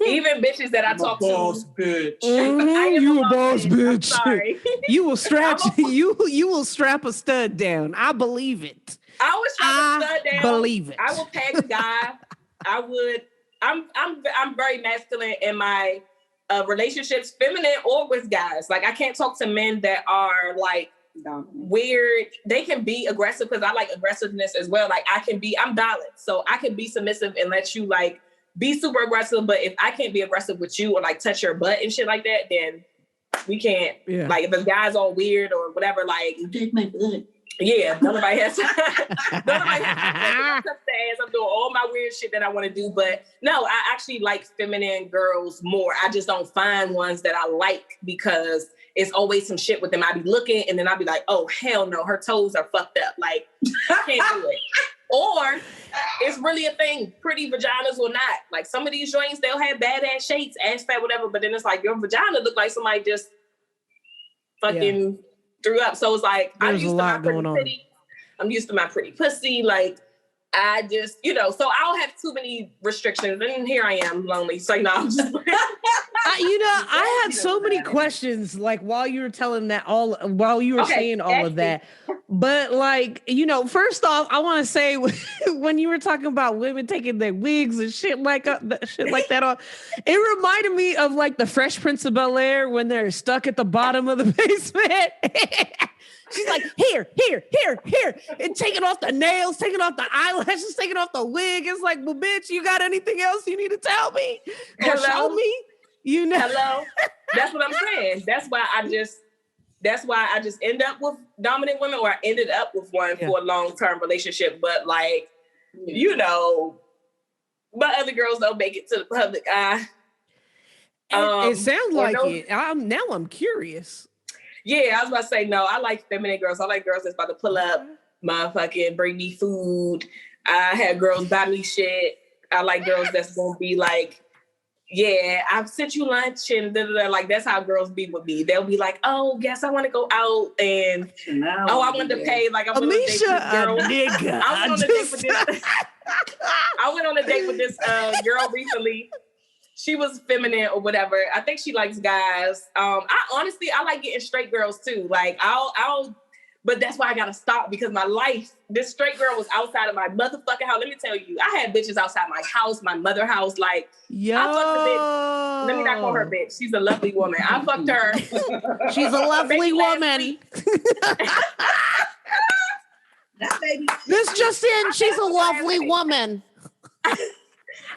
even bitches that I talk boss to, bitch. You a boss bitch. I'm sorry. You will strap you will strap a stud down. I believe it. I would strap a stud down. Believe it. I will peg a guy. I'm very masculine in my relationships, feminine or with guys. Like I can't talk to men that are like weird. They can be aggressive because I like aggressiveness as well. Like I'm balanced. So I can be submissive and let you like be super aggressive. But if I can't be aggressive with you or like touch your butt and shit like that, then we can't. Yeah. Like if a guy's all weird or whatever, like take my butt. Yeah, nobody has to touch the ass. I'm doing all my weird shit that I want to do. But no, I actually like feminine girls more. I just don't find ones that I like because it's always some shit with them. I be looking and then I'll be like, oh, hell no, her toes are fucked up. Like, I can't do it. Or it's really a thing, pretty vaginas or not. Like some of these joints, they'll have badass shapes, ass fat, whatever. But then it's like your vagina look like somebody just fucking... threw up. So it's like, I'm used to my pretty titty. I'm used to my pretty pussy. Like, I just, so I don't have too many restrictions. And here I am, lonely. So, I'm just I had so many questions, like, while you were telling that while you were saying all of that. But, like, first off, I want to say, when you were talking about women taking their wigs and shit like that off, it reminded me of, like, the Fresh Prince of Bel-Air when they're stuck at the bottom of the basement. She's like, here, and taking off the nails, taking off the eyelashes, taking off the wig. It's like, well, bitch, you got anything else you need to tell me? Or show me? Hello? That's what I'm saying. That's why I just end up with dominant women, or I ended up with one for a long-term relationship. But like, but other girls don't make it to the public eye. It sounds like it. I'm curious. Yeah, I was about to say, no, I like feminine girls. I like girls that's about to pull up, motherfucking bring me food. I had girls buy me shit. I like girls that's gonna be like, yeah, I've sent you lunch and like that's how girls be with me. They'll be like, oh, guess I want to go out and I want to pay. Like I went on a date with this girl. Nigga, I went on a date with this. I went on a date with this girl recently. She was feminine or whatever. I think she likes guys. I like getting straight girls too. Like but that's why I gotta stop because my life, this straight girl was outside of my motherfucking house. Let me tell you, I had bitches outside my house, my mother house. Like, yo, I fucked a bitch. Let me not call her bitch. She's a lovely woman. I fucked her. She's a lovely woman. This just in, she's a lovely woman.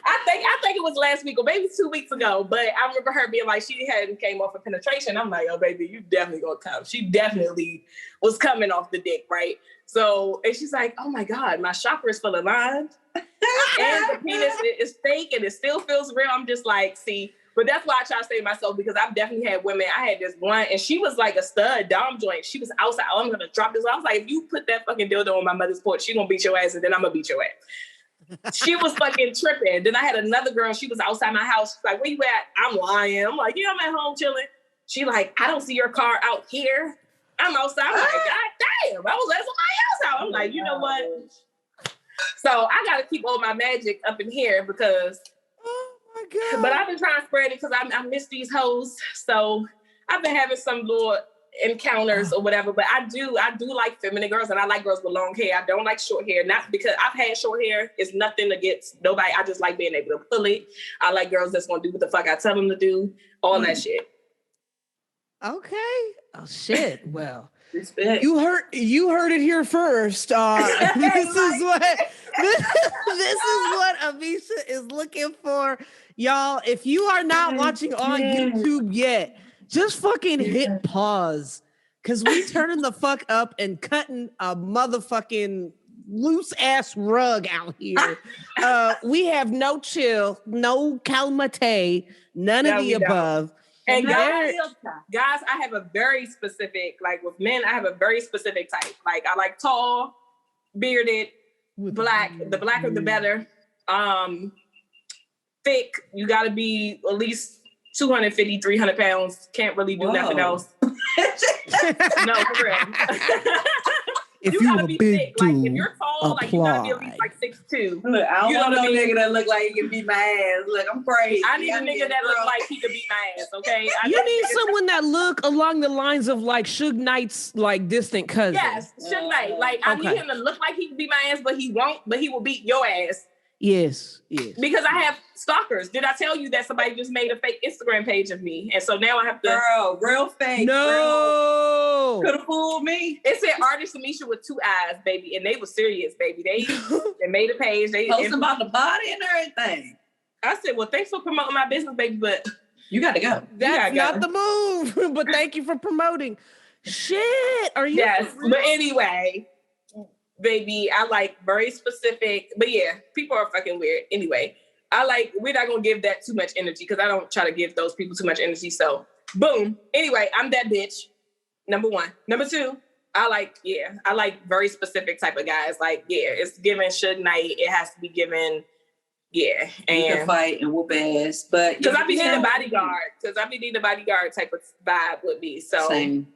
I think it was last week or maybe 2 weeks ago, but I remember her being like, she hadn't came off of penetration. I'm like, oh, baby, you definitely gonna come. She definitely was coming off the dick, right? So, and she's like, oh my God, my chakra is full of lines. And the penis is fake and it still feels real. I'm just like, see, but that's why I try to save myself because I've definitely had women. I had this one and she was like a stud dom joint. She was outside. Oh, I'm gonna drop this. I was like, if you put that fucking dildo on my mother's porch, she gonna beat your ass and then I'm gonna beat your ass. She was fucking tripping. Then I had another girl. She was outside my house. She's like, where you at? I'm lying. I'm like, yeah, I'm at home chilling. She like, I don't see your car out here. I'm outside. I'm like, God damn. I was at somebody else's house. I'm like, you know what? So I got to keep all my magic up in here because, oh my God. But I've been trying to spread it because I miss these hoes. So I've been having some little encounters or whatever, but I do like feminine girls and I like girls with long hair. I don't like short hair, not because I've had short hair. It's nothing against nobody. I just like being able to pull it. I like girls that's gonna do what the fuck I tell them to do, all that shit. Okay. Oh shit. Well, respect. You heard it here first. This is what Ameshia is looking for. Y'all, if you are not watching on YouTube yet, just fucking hit pause because we turning the fuck up and cutting a motherfucking loose ass rug out here. We have no chill, no calamite, none of the above. And guys, I have a very specific, like with men, I have a very specific type. Like I like tall, bearded, black. The blacker the better. Thick, you gotta be at least 250, 300 pounds. Can't really do nothing else. No, for real. If you gotta be big thick. dude, like if you're tall, like you gotta be at least like 6'2". Look, I don't want no nigga that look like he can beat my ass. Look, I'm crazy. I need a nigga that look like he could beat my ass, okay? You need someone that look along the lines of like Suge Knight's like distant cousin. Yes, Suge Knight. Like I need him to look like he can beat my ass, but he won't, but he will beat your ass. Yes. Because I have stalkers. Did I tell you that somebody just made a fake Instagram page of me? And so now I have to... Girl, real fake. No. Could have fooled me. It said artist Ameshia with 2 eyes, baby. And they were serious, baby. They made a page. They posted about the body and everything. I said, well, thanks for promoting my business, baby, but... You got to go. That's not the move. But thank you for promoting. Shit. Are you... Yes. But anyway... Baby, I like very specific, but yeah, people are fucking weird. Anyway, we're not gonna give that too much energy because I don't try to give those people too much energy. So, boom. Anyway, I'm that bitch. Number 1. Number 2, I like very specific type of guys. Like, yeah, it's given Suge Knight. It has to be given, yeah. And you can fight and whoop ass, but because I be needing a bodyguard. Because I be needing a bodyguard type of vibe with me. So, same.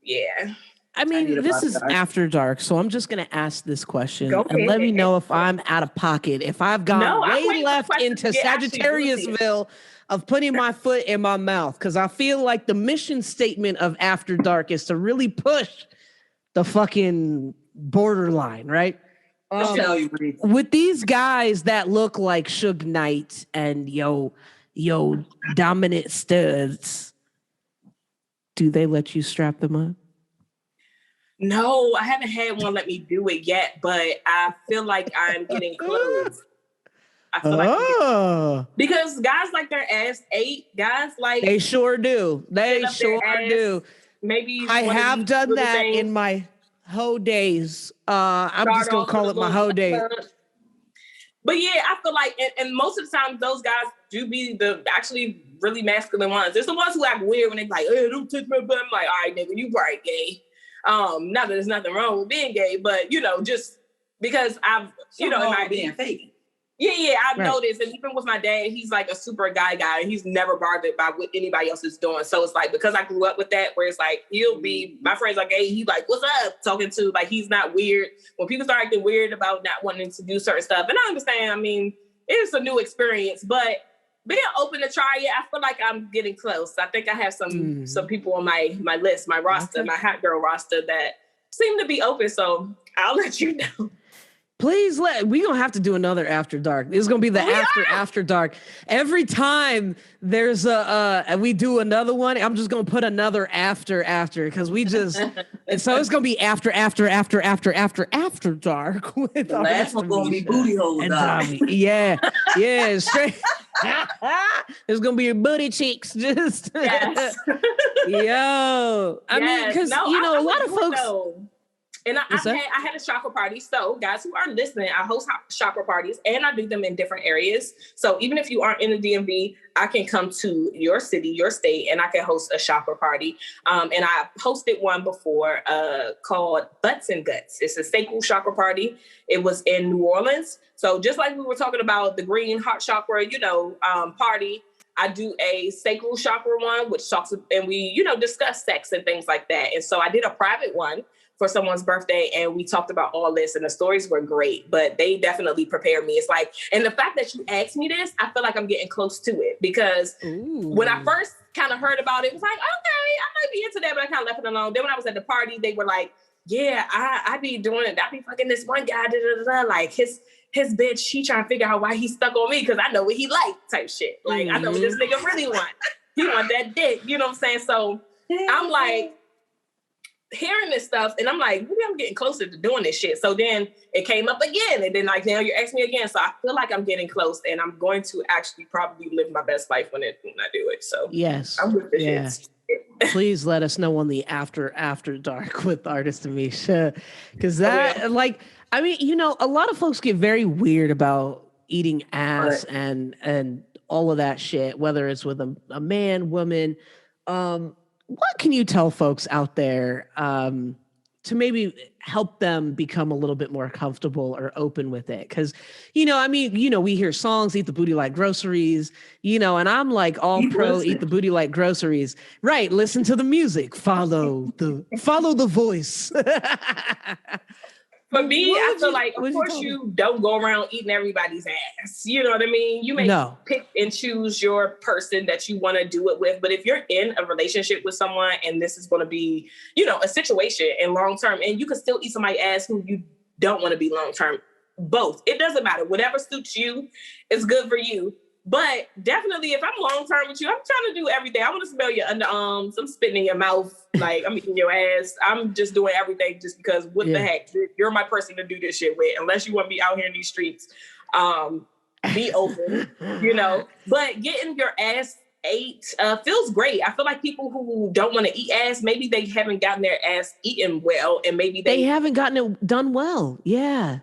Yeah. I mean, this is after dark, so I'm just going to ask this question and let me me know if I'm out of pocket, if I've gone way left into Sagittariusville of putting my foot in my mouth, because I feel like the mission statement of After Dark is to really push the fucking borderline, right? With these guys that look like Suge Knight and yo dominant studs, do they let you strap them up? No, I haven't had one let me do it yet, but I feel like I'm getting close. I feel like because guys like their ass ate. Guys like they sure do. They sure do. Maybe I have done that in my hoe days. I'm just gonna call it my hoe days. But yeah, I feel like, and most of the time those guys do be the actually really masculine ones. There's the ones who act weird when they like, hey, don't touch my butt. I'm like, all right, nigga, you probably gay. Not that there's nothing wrong with being gay, but just because I've, being fake. Yeah, I've noticed, and even with my dad, he's like a super guy, and he's never bothered by what anybody else is doing. So it's like, because I grew up with that, where it's like, he'll be, my friends are gay, he's like, what's up? Talking to, like, he's not weird. When people start acting weird about not wanting to do certain stuff, and I understand, I mean, it's a new experience, but being open to try it, I feel like I'm getting close. I think I have some people on my list, my roster, my hot girl roster that seem to be open, so I'll let you know. Please we're going to have to do another After Dark. It's going to be the after dark. Every time there's we do another one, I'm just going to put another after, because we just, and so it's going to be after dark. With the last one going to be booty hole. Yeah. Straight. There's going to be your booty cheeks. Just, yes. Yo. I mean, because, a lot of folks. And I had a chakra party. So guys who are listening, I host chakra parties and I do them in different areas. So even if you aren't in the DMV, I can come to your city, your state, and I can host a chakra party. And I hosted one before called Butts and Guts. It's a sacral chakra party. It was in New Orleans. So just like we were talking about the green heart chakra, party, I do a sacral chakra one, which talks, and we, discuss sex and things like that. And so I did a private one for someone's birthday, and we talked about all this, and the stories were great, but they definitely prepared me. It's like, and the fact that you asked me this, I feel like I'm getting close to it, because when I first kind of heard about it was like, okay, I might be into that, but I kind of left it alone. Then when I was at the party, they were like, yeah, I be doing it. I be fucking this one guy, like his bitch, she trying to figure out why he stuck on me, because I know what he like type shit. Like, I know what this nigga really want. He want that dick, you know what I'm saying? So I'm like, hearing this stuff, and I'm like, maybe I'm getting closer to doing this shit. So then it came up again, and then like, now you're asking me again. So I feel like I'm getting close, and I'm going to actually probably live my best life when I do it. So yes, I'm with the shit. Please let us know on the after dark with artist Ameshia, because that I mean, a lot of folks get very weird about eating ass and all of that shit, whether it's with a man, woman. What can you tell folks out there to maybe help them become a little bit more comfortable or open with it? Because, we hear songs, eat the booty like groceries, and I'm like all pro eat the booty like groceries. Right. Listen to the music. Follow the voice. For me, I feel like, of course, you don't go around eating everybody's ass. You know what I mean? You may pick and choose your person that you want to do it with. But if you're in a relationship with someone and this is going to be, a situation in long term, and you can still eat somebody's ass who you don't want to be long term, both. It doesn't matter. Whatever suits you is good for you. But definitely, if I'm long term with you, I'm trying to do everything. I want to smell your underarms. I'm spitting in your mouth. Like, I'm eating your ass. I'm just doing everything just because what the heck? You're my person to do this shit with. Unless you want to be out here in these streets, be open, But getting your ass ate feels great. I feel like people who don't want to eat ass, maybe they haven't gotten their ass eaten well, and maybe they haven't gotten it done well. Yeah.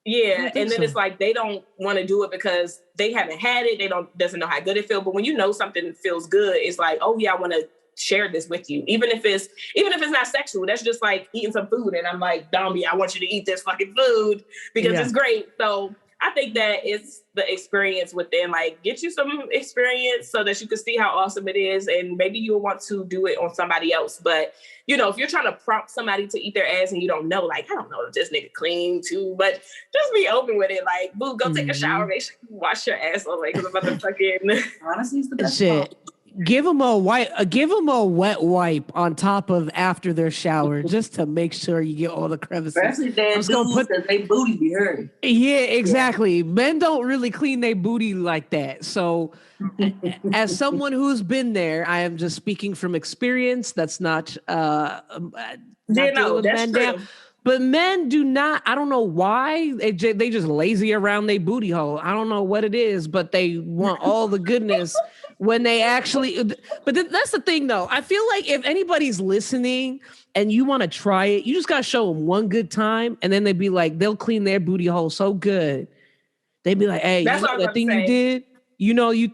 Yeah, and then it's like they don't want to do it because they haven't had it. They doesn't know how good it feels. But when something feels good, it's like, oh yeah, I want to share this with you. Even if it's not sexual, that's just like eating some food. And I'm like, Domi, I want you to eat this fucking food because it's great. So I think that it's the experience within, like, get you some experience so that you can see how awesome it is. And maybe you'll want to do it on somebody else. But, if you're trying to prompt somebody to eat their ass and you don't know, like, I don't know if this nigga clean too, but just be open with it. Like, boo, go take a shower, make sure you wash your ass all the way, because I'm about to fucking... Honestly, it's the best shit. Give them a wet wipe on top of after their shower, just to make sure you get all the crevices. Especially that dudes, they booty be hurt. Yeah, exactly. Yeah. Men don't really clean their booty like that. So as someone who's been there, I am just speaking from experience. That's not that's true. But men do not, I don't know why, they just lazy around their booty hole. I don't know what it is, but they want all the goodness when they actually, but that's the thing though. I feel like if anybody's listening and you want to try it, you just got to show them one good time, and then they'll clean their booty hole so good. They'd be like, hey, that's that thing you did?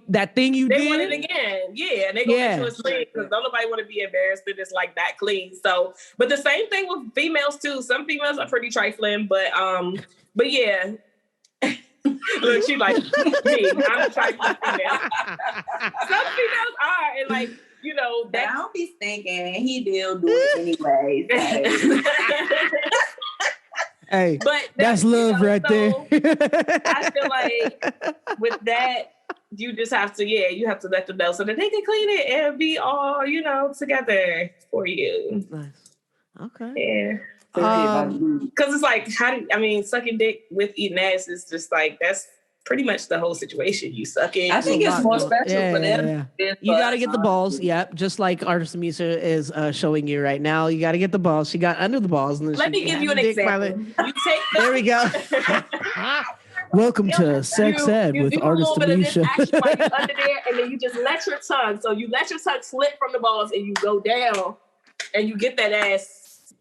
that thing you they did. want it again. Yeah, and they gonna make sure it's clean because don't nobody want to be embarrassed that it's like that clean. So, but the same thing with females too. Some females are pretty trifling, but yeah. Look, she like me. I'm a trifling female. Some females are, and like that. I don't be thinking he do it anyway. Hey, but that's love right there. I feel like with that, you just have to, you have to let them know so that they can clean it and be all, together for you. Nice. Okay. Yeah. Because it's like, sucking dick with eating ass is just like, that's pretty much the whole situation. You sucking. I think it's more special for them. Yeah. You got to get the balls. Yep. Just like Artist Ameshia is showing you right now. You got to get the balls. She got under the balls. And let me give you an example. You take there we go. Welcome to Sex Ed with Artist Ameshia. While you're under there, and then you just let your tongue. So you let your tongue slip from the balls, and you go down, and you get that ass.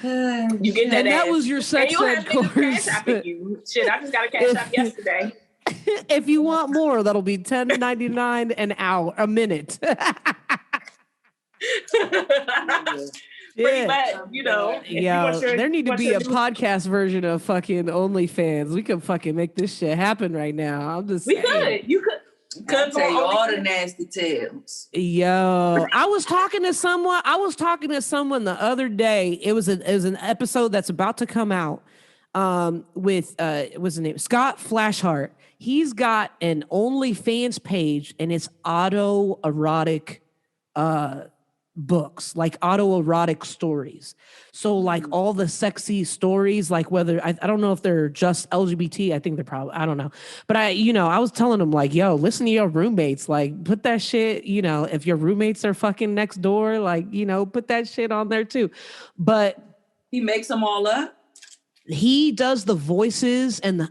You get that. And that ass. was your sex ed course. You. Shit, I just got a cash app yesterday. If you want more, that'll be $10.99 an hour, a minute. Pretty much, Yeah, there need to be a podcast version of fucking OnlyFans. We could fucking make this shit happen right now. I'm just saying. Could. You could. I'll tell you all the nasty tales. Yo, I was talking to someone the other day. It was an episode that's about to come out with what's his name? Scott Flashheart. He's got an OnlyFans page and it's autoerotic books, like autoerotic stories. So like all the sexy stories, like whether I don't know if they're just LGBT, I think they're probably, I don't know. But I was telling him like, yo, listen to your roommates, like put that shit, if your roommates are fucking next door, like, put that shit on there too. But he makes them all up. He does the voices and the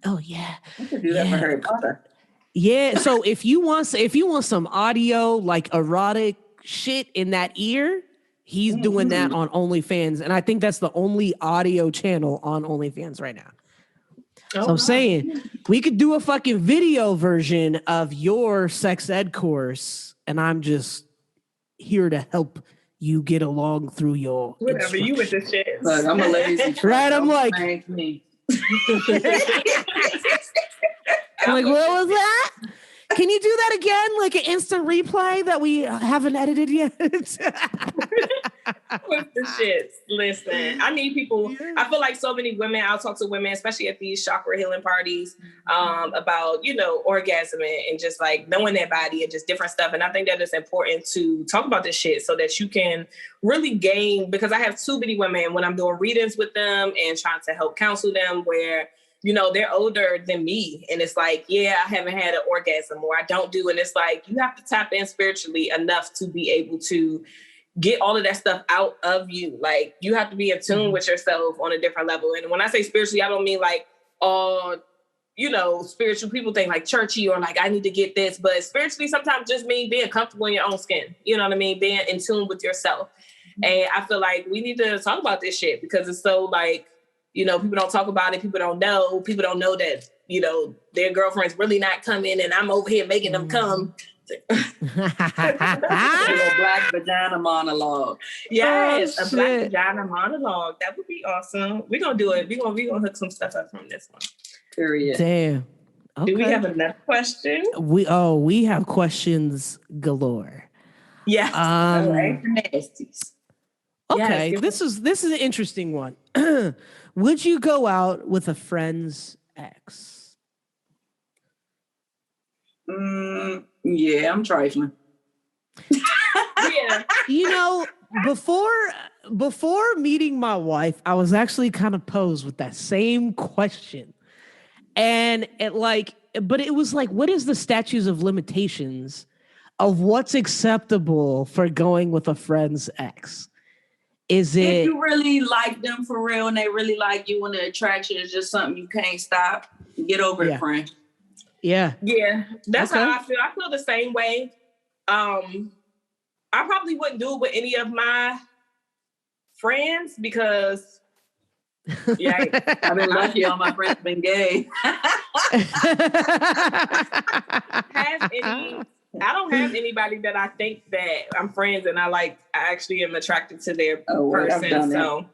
oh yeah. I could do that for Harry Potter. Yeah. So if you want some audio like erotic shit in that ear, he's doing that on OnlyFans, and I think that's the only audio channel on OnlyFans right now. So I'm saying we could do a fucking video version of your sex ed course, and I'm just here to help you get along through your whatever you with this shit. Look, I'm a lazy right. I'm like, me. I'm like, what was that? Can you do that again? Like an instant replay that we haven't edited yet? With the shits. Listen, I need people. I feel like so many women, I'll talk to women, especially at these chakra healing parties, about, orgasming and just like knowing their body and just different stuff. And I think that it's important to talk about this shit so that you can really gain, because I have too many women when I'm doing readings with them and trying to help counsel them where they're older than me. And it's like, I haven't had an orgasm or I don't do. And it's like, you have to tap in spiritually enough to be able to get all of that stuff out of you. Like you have to be in tune with yourself on a different level. And when I say spiritually, I don't mean like, spiritual people think like churchy or like, I need to get this, but spiritually sometimes just mean being comfortable in your own skin. You know what I mean? Being in tune with yourself. And I feel like we need to talk about this shit because it's so like, people don't talk about it. People don't know. People don't know that, their girlfriend's really not coming and I'm over here making them come. Black vagina monologue. Yes, a black vagina monologue. That would be awesome. We're going to do it. We're gonna hook some stuff up from this one. Period. Damn. Okay. Do we have another question? We have questions galore. Yes. All right. Nasties. Okay, yes, this is an interesting one. Would you go out with a friend's ex? Yeah, I'm trifling. Yeah. Before meeting my wife, I was actually kind of posed with that same question. And it was like, what is the statutes of limitations of what's acceptable for going with a friend's ex? Is it if you really like them for real and they really like you and the attraction is just something you can't stop, get over it, friend. Yeah. Yeah. That's how I feel. I feel the same way. I probably wouldn't do it with any of my friends because Yeah, I've been lucky. All my friends been gay. I don't have anybody that I think that I'm friends and I actually am attracted to their person. So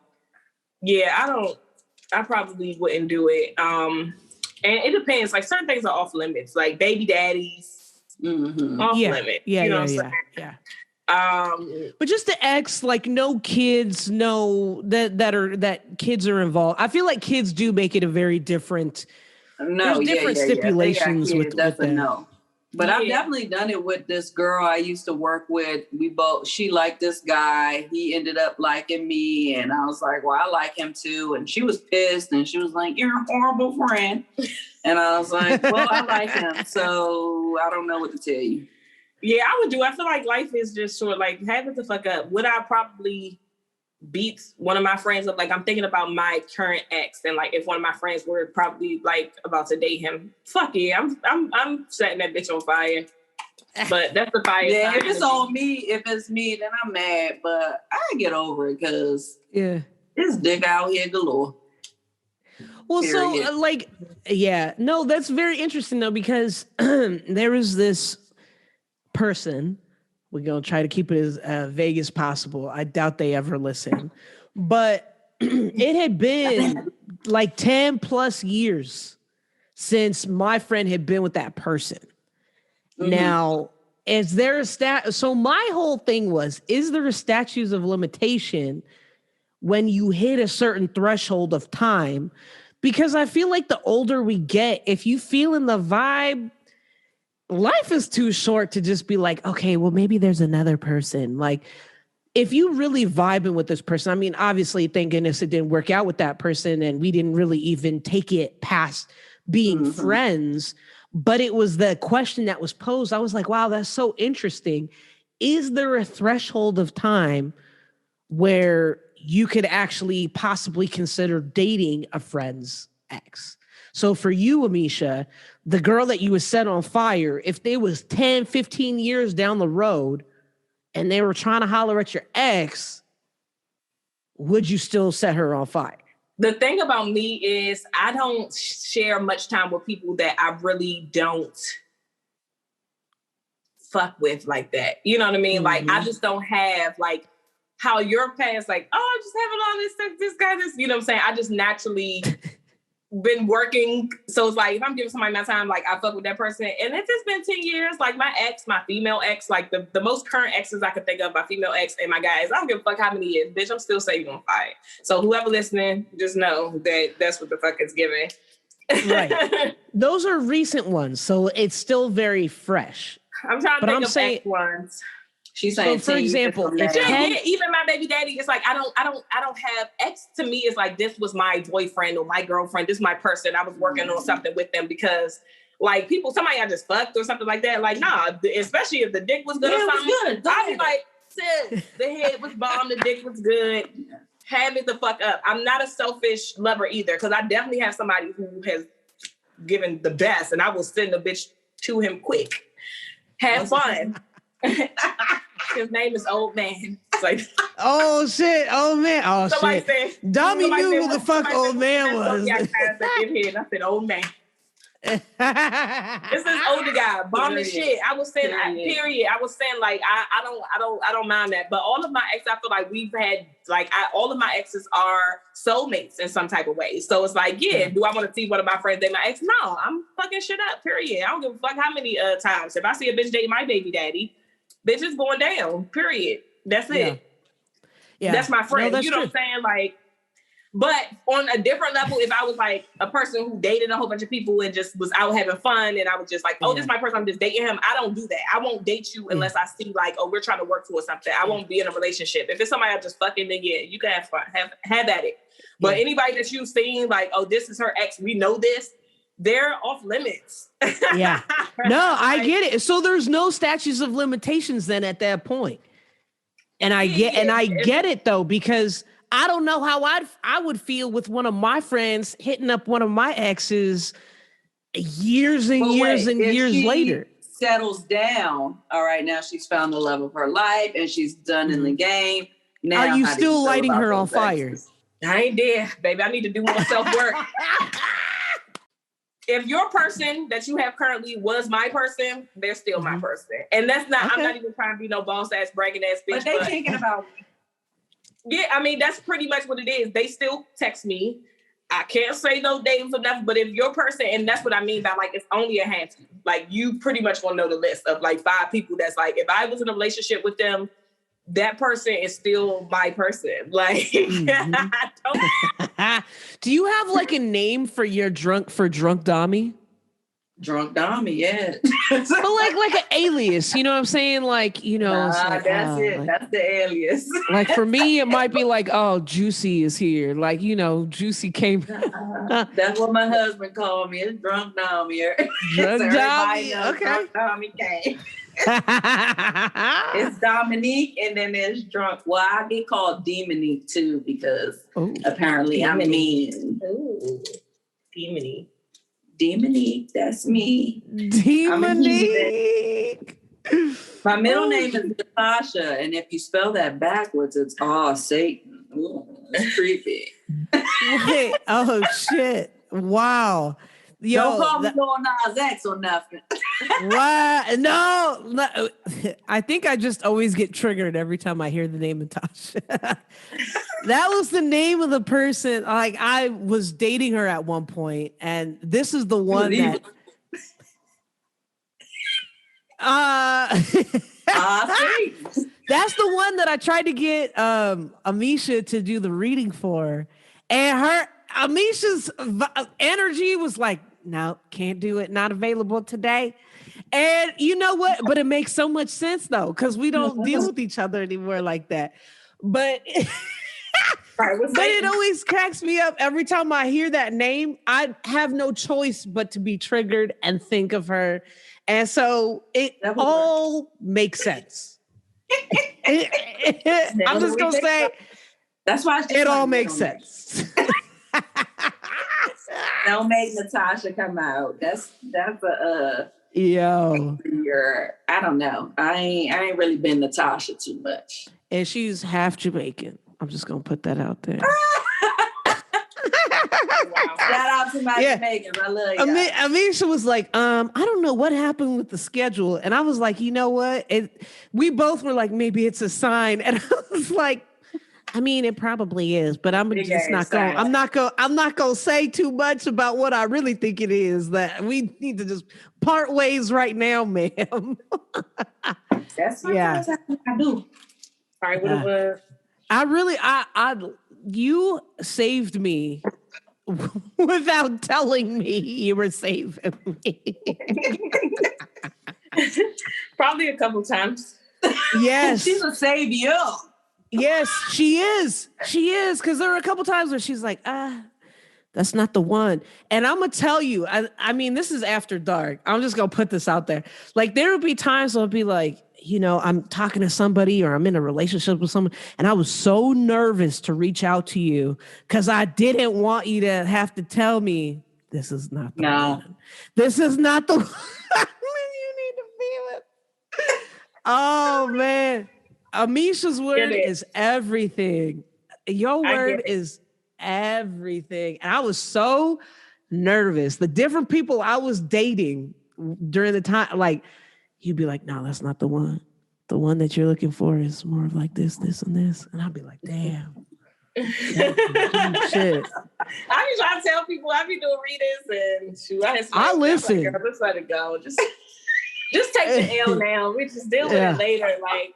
yeah, I probably wouldn't do it. And it depends. Like certain things are off limits, like baby daddies, off limit. Yeah, you know yeah. But just the ex, like no kids, no that kids are involved. I feel like kids do make it a very different. No, there's different stipulations with that's a them. no. But I've definitely done it with this girl I used to work with. She liked this guy. He ended up liking me. And I was like, well, I like him too. And she was pissed. And she was like, you're a horrible friend. And I was like, well, I like him. So I don't know what to tell you. Yeah, I would do. I feel like life is just short. Like, have it the fuck up. Would I probably beat one of my friends up? Like, I'm thinking about my current ex, and like, if one of my friends were probably like about to date him, fuck yeah, I'm setting that bitch on fire. But that's the fire. Yeah, if it's me, then I'm mad. But I get over it because this dick out here galore. Well, period. So that's very interesting though, because there is this person. We're going to try to keep it as vague as possible. I doubt they ever listen. But it had been like 10 plus years since my friend had been with that person. Now, is there a so my whole thing was, is there a statute of limitation when you hit a certain threshold of time? Because I feel like the older we get, if you feel in the vibe, life is too short to just be like, okay, well, maybe there's another person. Like, if you really vibing with this person, I mean, obviously, thank goodness it didn't work out with that person and we didn't really even take it past being friends. But it was the question that was posed. I was like, wow, that's so interesting. Is there a threshold of time where you could actually possibly consider dating a friend's ex? So for you, Ameshia, the girl that you was set on fire, if they was 10, 15 years down the road and they were trying to holler at your ex, would you still set her on fire? The thing about me is I don't share much time with people that I really don't fuck with like that. You know what I mean? Like, I just don't have like how your past, like, oh, I'm just having all this stuff, this guy, this, you know what I'm saying? I just naturally been working. So it's like, if I'm giving somebody my time, like I fuck with that person. And if it's been 10 years, like my ex, my female ex, like the most current exes I could think of, my female ex and my guys, I don't give a fuck how many years, bitch, I'm still saving on fire. So whoever listening, just know that that's what the fuck it's giving. Right. Those are recent ones. So it's still very fresh. I'm trying to think of ex ones. She's saying, so for example, even my baby daddy, it's like I don't have ex. To me, it's like this was my boyfriend or my girlfriend. This is my person. I was working on something with them because, like, somebody I just fucked or something like that. Like, nah, especially if the dick was good or something. I'd be like, sis, the head was bomb, the dick was good. Have it the fuck up. I'm not a selfish lover either, because I definitely have somebody who has given the best, and I will send the bitch to him quick. Have fun. His name is Old Man. It's like, oh shit, Old Man. Oh shit. Domi knew who the fuck Old Man was. I said, Old Man. This is older guy, bomb as shit. I was saying, period. I was saying, like, I don't mind that. But all of my exes, I feel like we've had, like, all of my exes are soulmates in some type of way. So it's like, yeah, do I want to see one of my friends date my ex? No, I'm fucking shit up. Period. I don't give a fuck how many times. If I see a bitch date my baby daddy, bitch is going down. Period. That's it. Yeah. That's my friend. No, you know what I'm saying? Like. But on a different level, if I was like a person who dated a whole bunch of people and just was out having fun and I was just like, oh, this is my person, I'm just dating him. I don't do that. I won't date you unless I see like, oh, we're trying to work towards something. I won't be in a relationship. If it's somebody I'm just fucking, then yeah, you can have fun, have at it. But anybody that you've seen like, oh, this is her ex, we know this, they're off limits. Yeah. No, I get it. So there's no statutes of limitations then at that point. And I get it though, because I don't know how I would feel with one of my friends hitting up one of my exes years and years later. Settles down. All right, now she's found the love of her life and she's done in the game. Now, are you still lighting her on fire? I ain't there, baby. I need to do more self-work. If your person that you have currently was my person, they're still my person. And that's not, I'm not even trying to be no boss ass, bragging ass bitch. But they thinking about me. Yeah, I mean, that's pretty much what it is. They still text me. I can't say no names or nothing, but if your person, and that's what I mean by like, it's only a handful. Like, you pretty much want to know the list of like 5 people that's like, if I was in a relationship with them, that person is still my person. Like, Do you have like a name for your drunk Domi? Drunk Domi, yeah. But like an alias, you know what I'm saying? Like, you know, like, that's it. Like, that's the alias. like for me, it might be like, oh, Juicy is here. Like, you know, Juicy came. That's what my husband called me. It's Drunk Domi. Drunk Domi. Okay. Drunk Domi came. It's Dominique, and then there's Drunk. Well, I get called Demonique too because apparently I'm mean. Ooh, Demonique. Demonique, that's me. Demonique. My middle name is Natasha, and if you spell that backwards, it's Satan. Ooh, it's creepy. Wait, oh shit! Wow. Yo, don't call me Lil Nas X or nothing. What? No, I think I just always get triggered every time I hear the name Natasha. That was the name of the person. Like, I was dating her at one point, and this is the one that. That's the one that I tried to get Ameshia to do the reading for, and Ameshia's energy was like, no, can't do it. Not available today. And you know what? But it makes so much sense though, because we don't deal with each other anymore like that. But but it always cracks me up every time I hear that name. I have no choice but to be triggered and think of her. And so it all makes sense. I'm just gonna say that's why it all makes sense. Don't make Natasha come out. That's a yo. I don't know. I ain't really been Natasha too much. And she's half Jamaican. I'm just gonna put that out there. Shout out to my Jamaicans. I love you. Ameshia was like, I don't know what happened with the schedule. And I was like, you know what? We both were like, maybe it's a sign. And I was like, I mean, it probably is, but I'm just not going. I'm not going to say too much about what I really think it is. That we need to just part ways right now, ma'am. That's I do. Sorry, what it was. You saved me without telling me you were saving me. Probably a couple times. Yes, she's a savior. Yes, she is. She is. Because there were a couple times where she's like, that's not the one. And I'm going to tell you, I mean, this is after dark. I'm just going to put this out there. Like, there will be times I'll be like, you know, I'm talking to somebody or I'm in a relationship with someone, and I was so nervous to reach out to you because I didn't want you to have to tell me this is not the one. This is not the one you need to be with. Oh, man. Ameshia's word is everything. Your word is everything. And I was so nervous. The different people I was dating during the time, like, you'd be like, no, that's not the one. The one that you're looking for is more of like this, this, and this. And I'd be like, damn. Shit. I be trying to tell people I be doing readings and shoot. I listen. Like, just let it go. Just take the L now. We just deal with it later. Like,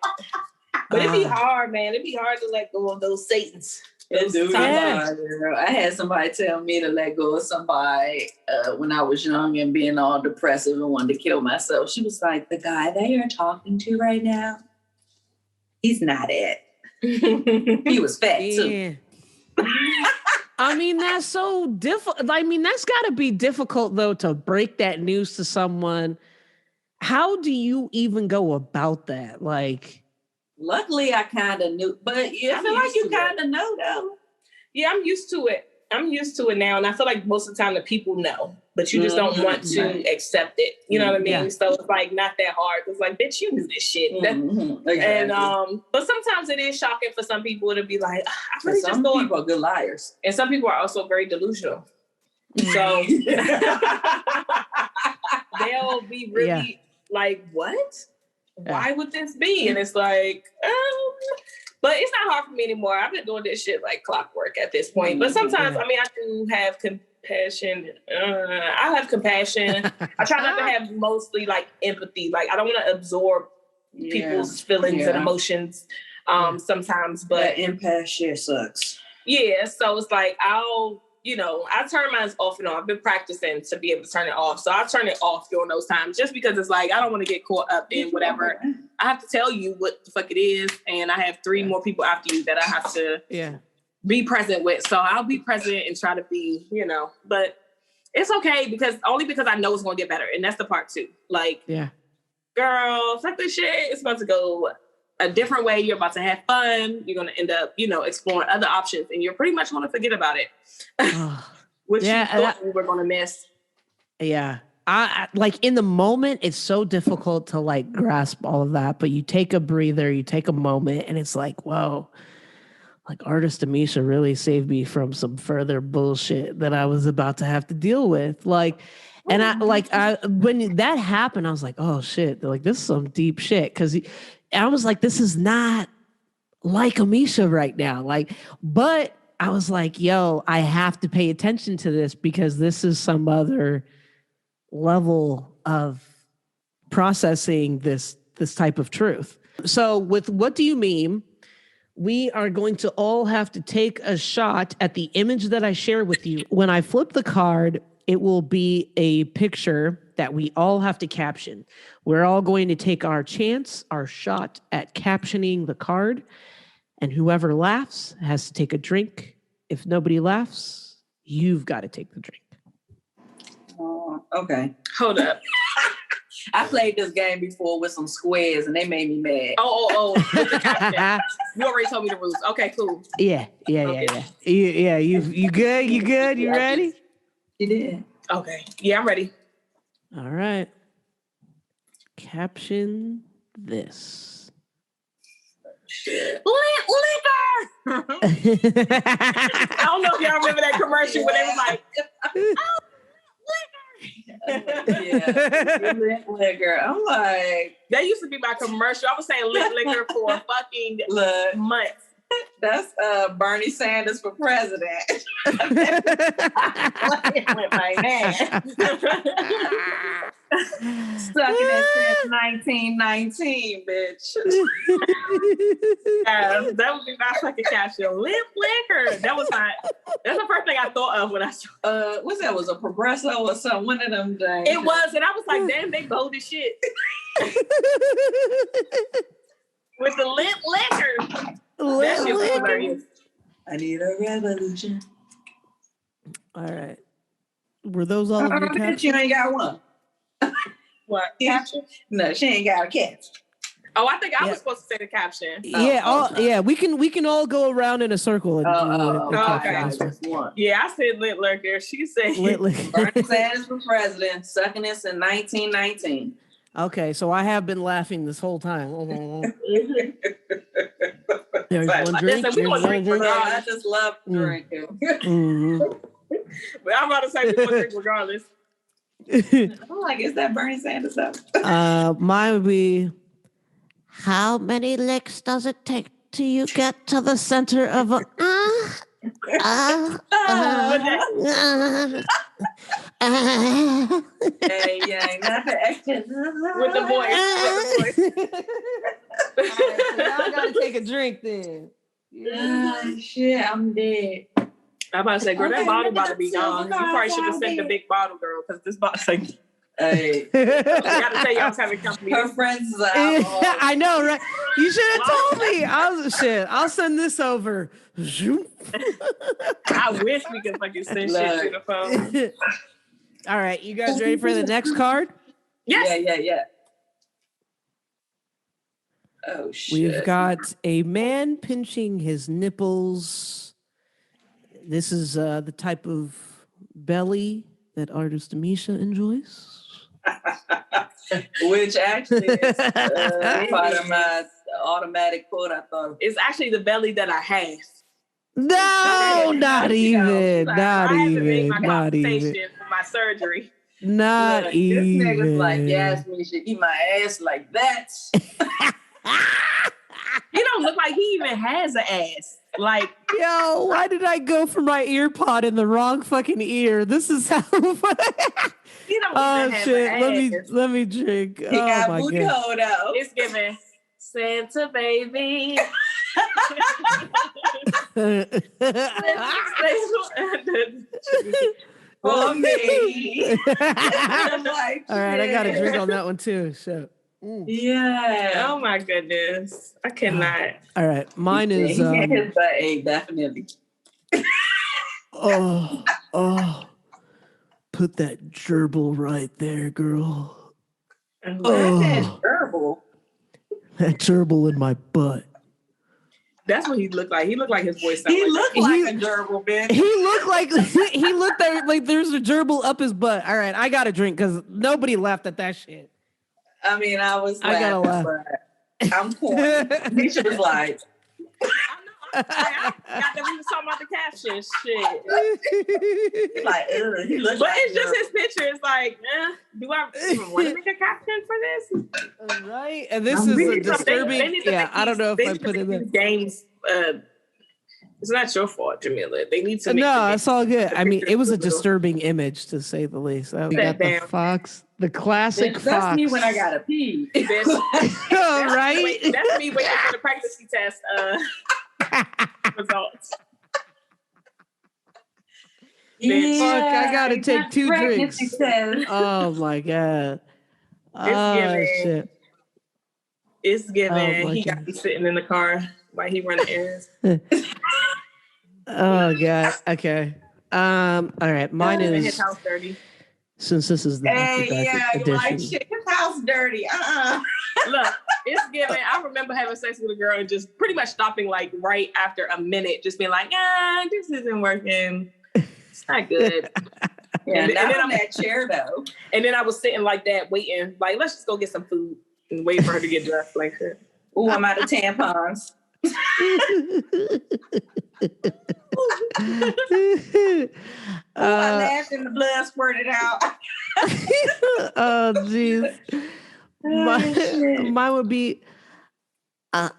but it'd be hard, man. It'd be hard to let go of those Satans. I had somebody tell me to let go of somebody when I was young and being all depressive and wanted to kill myself. She was like, the guy that you're talking to right now, he's not it. He was fat too. I mean, that's so difficult. I mean, that's got to be difficult though, to break that news to someone. How do you even go about that? Like, luckily, I kind of knew, but I feel like you kind of know though. Yeah, I'm used to it. I'm used to it now, and I feel like most of the time the people know, but you just don't want to accept it. You know what I mean? Yeah. So it's like not that hard. It's like, bitch, you knew this shit. Exactly. And but sometimes it is shocking for some people to be like, I really just some thought. people are good liars, And some people are also very delusional. So they'll be really like, what? Why would this be? And it's like, but it's not hard for me anymore. I've been doing this shit like clockwork at this point. But sometimes, I mean, I do have compassion. I have compassion. I try not to have mostly like empathy. Like, I don't want to absorb people's feelings and emotions sometimes. But that empath shit sucks. Yeah, so it's like I turn mine off and on. I've been practicing to be able to turn it off. So I turn it off during those times just because it's like, I don't want to get caught up in whatever. I have to tell you what the fuck it is. And I have 3 more people after you that I have to be present with. So I'll be present and try to be, but it's okay because I know it's going to get better. And that's the part too. Like, girl, fuck this shit. It's about to go a different way. You're about to have fun. You're going to end up, exploring other options, and you're pretty much going to forget about it. Which you thought we were going to miss. Yeah. I like in the moment, it's so difficult to like grasp all of that, but you take a breather, you take a moment, and it's like, whoa, like artist Ameshia really saved me from some further bullshit that I was about to have to deal with. Like, and when that happened, I was like, oh shit, like this is some deep shit. Cause I was like, this is not like Ameshia right now. Like, but I was like, yo, I have to pay attention to this because this is some other level of processing this type of truth. So with What Do You Mean, we are going to all have to take a shot at the image that I share with you. When I flip the card, it will be a picture that we all have to caption. We're all going to take our shot at captioning the card, and whoever laughs has to take a drink. If nobody laughs, you've got to take the drink. Oh, okay. Hold up. I played this game before with some squares, and they made me mad. Oh. You already told me the rules. Okay, cool. Yeah. You good? You good? You ready? You did. Okay. Yeah, I'm ready. All right. Caption this. Liquor! I don't know if y'all remember that commercial when they was like, lit liquor. I'm like, that used to be my commercial. I was saying lit liquor for fucking months. That's Bernie Sanders for president. With my man. Stuck in it since 1919, bitch. That would be my fucking caption. Lit liquor. That's the first thing I thought of when I saw what's that? Was a Progresso or something? One of them things. It was, and I was like, damn, they bold as shit. With the lit liquor. That shit was hilarious. I need a revolution. All right. Were those all of your captions? You ain't got one. What? Caption? No, she ain't got a caption. Oh, I think I was supposed to say the caption. We can all go around in a circle and do the caption. Okay. Yeah, I said lit liquor. She said lit liquor. Bernie Sanders for president, sucking this in 1919. Okay, so I have been laughing this whole time. There's one drink. I just love drinking. But I'm about to say we want to drink regardless. I'm like, is that Bernie Sanders up? Mine would be, how many licks does it take till you get to the center of a Hey, not the action. With the voice. Right, so now I gotta take a drink then. Shit, I'm dead. I'm about to say, girl, that bottle about to be gone. You probably should have sent the big bottle, girl, because this bottle's like, hey. I gotta say, y'all was having company. Her friends are I know, right? You should have told me. I'll send this over. I wish we could fucking send shit to the phone. All right, you guys ready for the next card? Yes. Yeah. Oh, shit. We've got a man pinching his nipples. This is the type of belly that artist Ameshia enjoys. Which actually is part of my automatic quote. I thought It's actually the belly that I have. No, not even. Like, Not I haven't made even. my Not compensation even. for my surgery. Not Look, even. This nigga's like, yes, we should eat my ass like that. He don't look like he even has an ass. Like, Yo, why did I go for my ear pod in the wrong fucking ear? This is how. he don't Oh even have shit! an ass. Let me drink. He Oh got my booty god! hole though. It's giving Santa baby. For me. I'm like, All right, I got a shit. drink on that one too. So, Yeah. Oh my goodness. I cannot. all right, mine is. He had his butt ache, definitely. Oh, put that gerbil right there, girl. That's Oh, herbal. that gerbil in my butt. That's what he looked like. He looked like his voice sounded He like looked like a gerbil, bitch. He looked like he looked there like there's a gerbil up his butt. All right, I got to drink because nobody laughed at that shit. I mean, I was I gotta laughing, but I'm corny. Nisha was like, I got that we was talking about the caption shit. like, ugh, he looks But like it's a just gerbil. his picture. It's like, do I even want to make a caption for this? Right, and this I'm is really a disturbing. Yeah, I don't know if I put it in. Games. It's not your fault, Jamila. They need to. Make No, the it's all good. I mean, it was a little- disturbing image to say the least. I That got the damn- fox, the classic Bitch, fox. that's me when I gotta pee. Bitch. Oh, right? That's me waiting for the pregnancy test results. Bitch. Fuck, I gotta take that's 2 pregnancy drinks. test. Oh my god. giving. Shit. It's given. Oh, my He got me goodness. sitting in the car while he running errands. Oh god. Okay. All right. Mine And his is, house dirty. since this is the Hey, After Dark yeah, you edition. like shit. His house dirty. Look, it's given. I remember having sex with a girl and just pretty much stopping like right after a minute, just being like, this isn't working. It's not good. Yeah, And not then on that chair though. And then I was sitting like that, waiting, like, let's just go get some food and wait for her to get dressed like that. Ooh, I'm out of tampons. Ooh, I laughed and the blood squirted out. Oh jeez. Mine would be I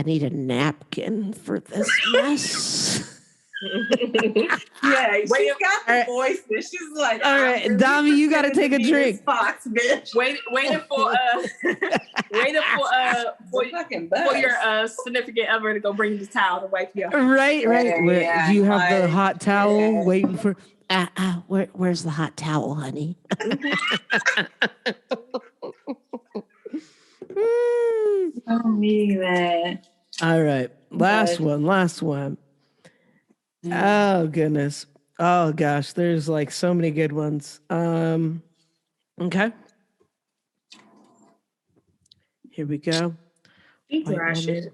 need a napkin for this mess. Yeah, she's got the voice. And she's like, All right, Domi, you gotta take a drink. Fox, bitch. Waiting for your significant other to go bring you the towel to wipe you off. Right. Yeah, Do you have the like, hot towel yeah. waiting for? Where's the hot towel, honey? Oh, me, man. All right, last one. Oh goodness. Oh gosh, there's like so many good ones. Okay. Here we go. She Wait, dry let me- shit.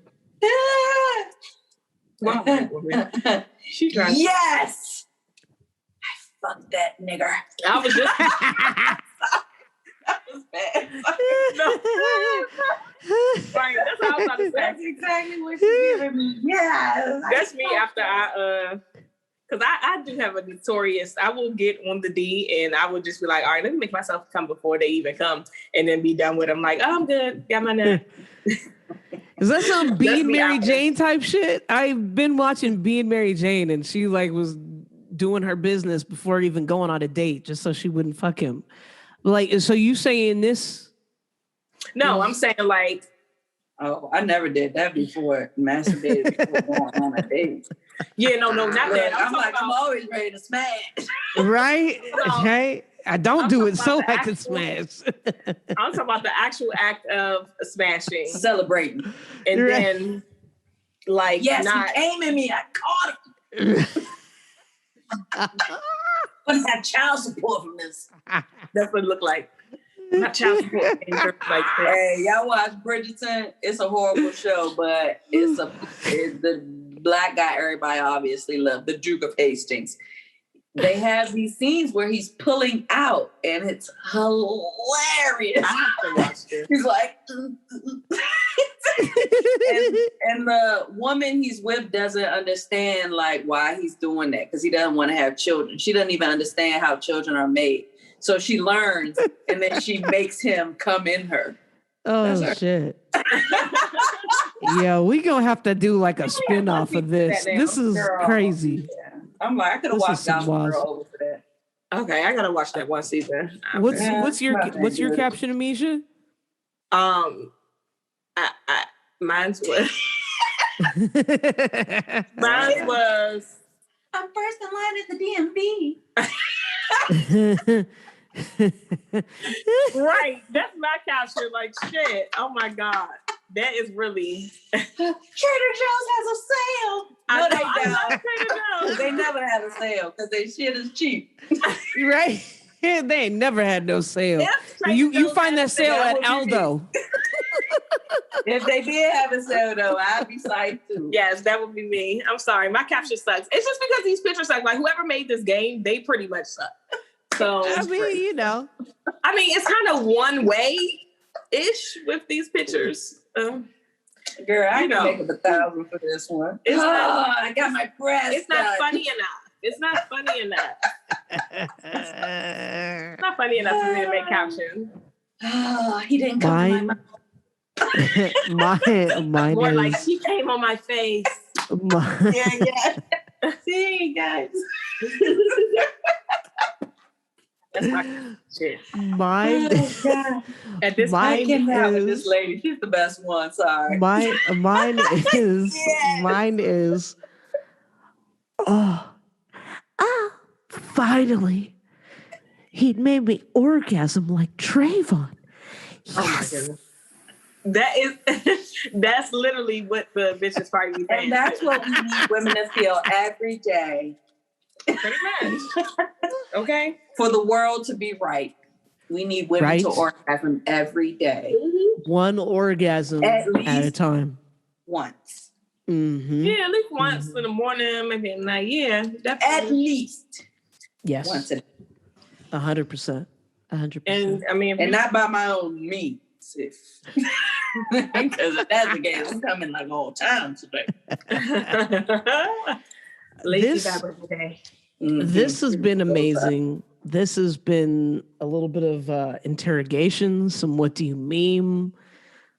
She dry shit. Yes! I fucked that nigger. I was just That was bad. right. That's what I was about to say. That's exactly what you're giving me. Yes. That's me after because I do have a notorious, I will get on the D and I will just be like, all right, let me make myself come before they even come and then be done with them. Like, oh, I'm good. Got my nut. Is that some Being me Mary out there. Jane type shit? I've been watching Being Mary Jane, and she like was doing her business before even going on a date, just so she wouldn't fuck him. Like, so you saying this? No, I'm saying like, Oh, I never did that before. Masturbated before going on a date. yeah, no, not that. I'm talking like, I'm about- always ready to smash. Right? No. Okay. I don't I'm do it talking so about the I can actual- smash. I'm talking about the actual act of smashing. Celebrating. And Right. then like Yes, not he came in me. I caught him. What's that child support from this? that's what it looked like. Not child support. Like that. Hey, y'all watch Bridgerton? It's a horrible show, but it's the black guy everybody obviously loved, the Duke of Hastings. They have these scenes where he's pulling out, and it's hilarious. I have to watch this. He's like, and the woman he's with doesn't understand like why he's doing that, because he doesn't want to have children. She doesn't even understand how children are made. So she learns, and then she makes him come in her. Oh, shit. Yeah, we gonna have to do like a spin-off of this. This is crazy. Yeah. I'm like, I could have watched Gospel Girl over for that. Okay, I gotta watch that one season. What's your caption, Ameshia? Mine's was I'm first in line at the DMV. right. That's my caption. Like, shit. Oh my God. That is really Trader Joe's has a sale. I No, know, they I don't. love Trader Joe's. They never have a sale because their shit is cheap. Right? They ain't never had no sale. If Trader You Joe's find had that sale a at sale, Aldo. If they did have a sale though, I'd be psyched too. yes, that would be me. I'm sorry. My caption sucks. It's just because these pictures suck. Like, whoever made this game, they pretty much suck. So, I mean, you know. I mean, it's kind of one way-ish with these pictures. Girl, I You can know. make up 1,000 for this one. It's not- I got my breast. It's not done. funny enough. It's not funny enough. It's not funny enough for me to make captions. He didn't come to my mouth. Mine More like, is he came on my face. Yeah. See, guys. That's my shit. mine. At this Mine point, Can't have with is- this lady. She's the best one. Sorry. Mine is Yes. mine is finally he made me orgasm like Trayvon. Oh my Yes. goodness. That is, that's literally what the bitches party be saying. And that's what we need women to feel every day. Pretty much. Okay. For the world to be right, we need women Right. to orgasm every day. One orgasm At at a least- time. Once. Mm-hmm. Yeah, at least once in the morning, maybe at night. Yeah, At definitely. least Yes. once. 100%. 100%. And I mean, And not by my own means. Because if that's the case, I'm coming like all time today. lazy This- vibe every day. This has been amazing. This has been a little bit of interrogation, some what do you meme,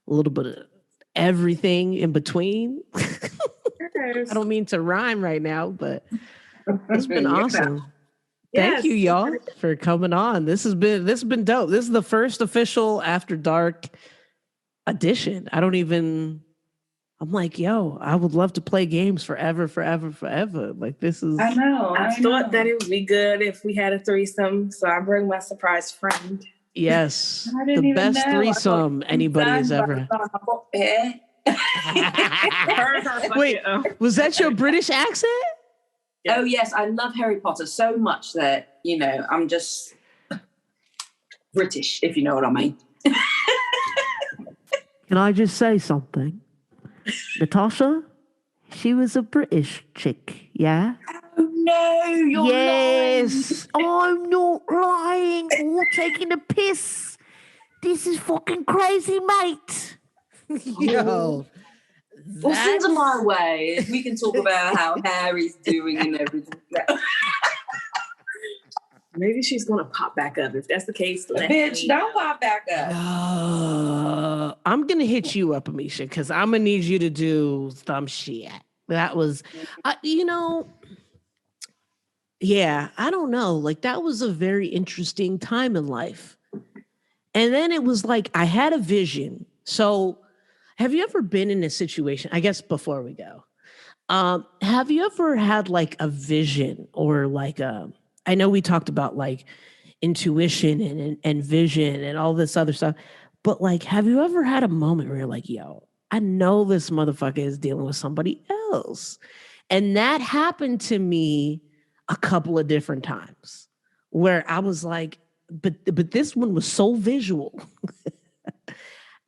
a little bit of everything in between. I don't mean to rhyme right now, but it's been awesome. Thank you, y'all, for coming on. This has been dope. This is the first official After Dark edition. I'm like, yo, I would love to play games forever. Like this is I know. I thought that it would be good if we had a threesome, so I bring my surprise friend. yes, I didn't the even best know. threesome anybody has ever had. Wait, was that your British accent? Oh yes, I love Harry Potter so much that, I'm just British, if you know what I mean. Can I just say something? Natasha, she was a British chick, yeah? Oh no, you're Yes, I'm not lying or taking a piss. This is fucking crazy, mate. Yo, Well, send them my way. We can talk about how Harry's doing and everything. Maybe she's gonna pop back up. If that's the case, let Bitch, me don't know. pop back up. I'm gonna hit you up, Ameshia, because I'm gonna need you to do some shit. That was, yeah, I don't know. Like that was a very interesting time in life. And then it was like I had a vision. So, have you ever been in a situation? I guess before we go, have you ever had like a vision or like I know we talked about like intuition and vision and all this other stuff, but like, have you ever had a moment where you're like, yo, I know this motherfucker is dealing with somebody else? And that happened to me a couple of different times where I was like, but this one was so visual.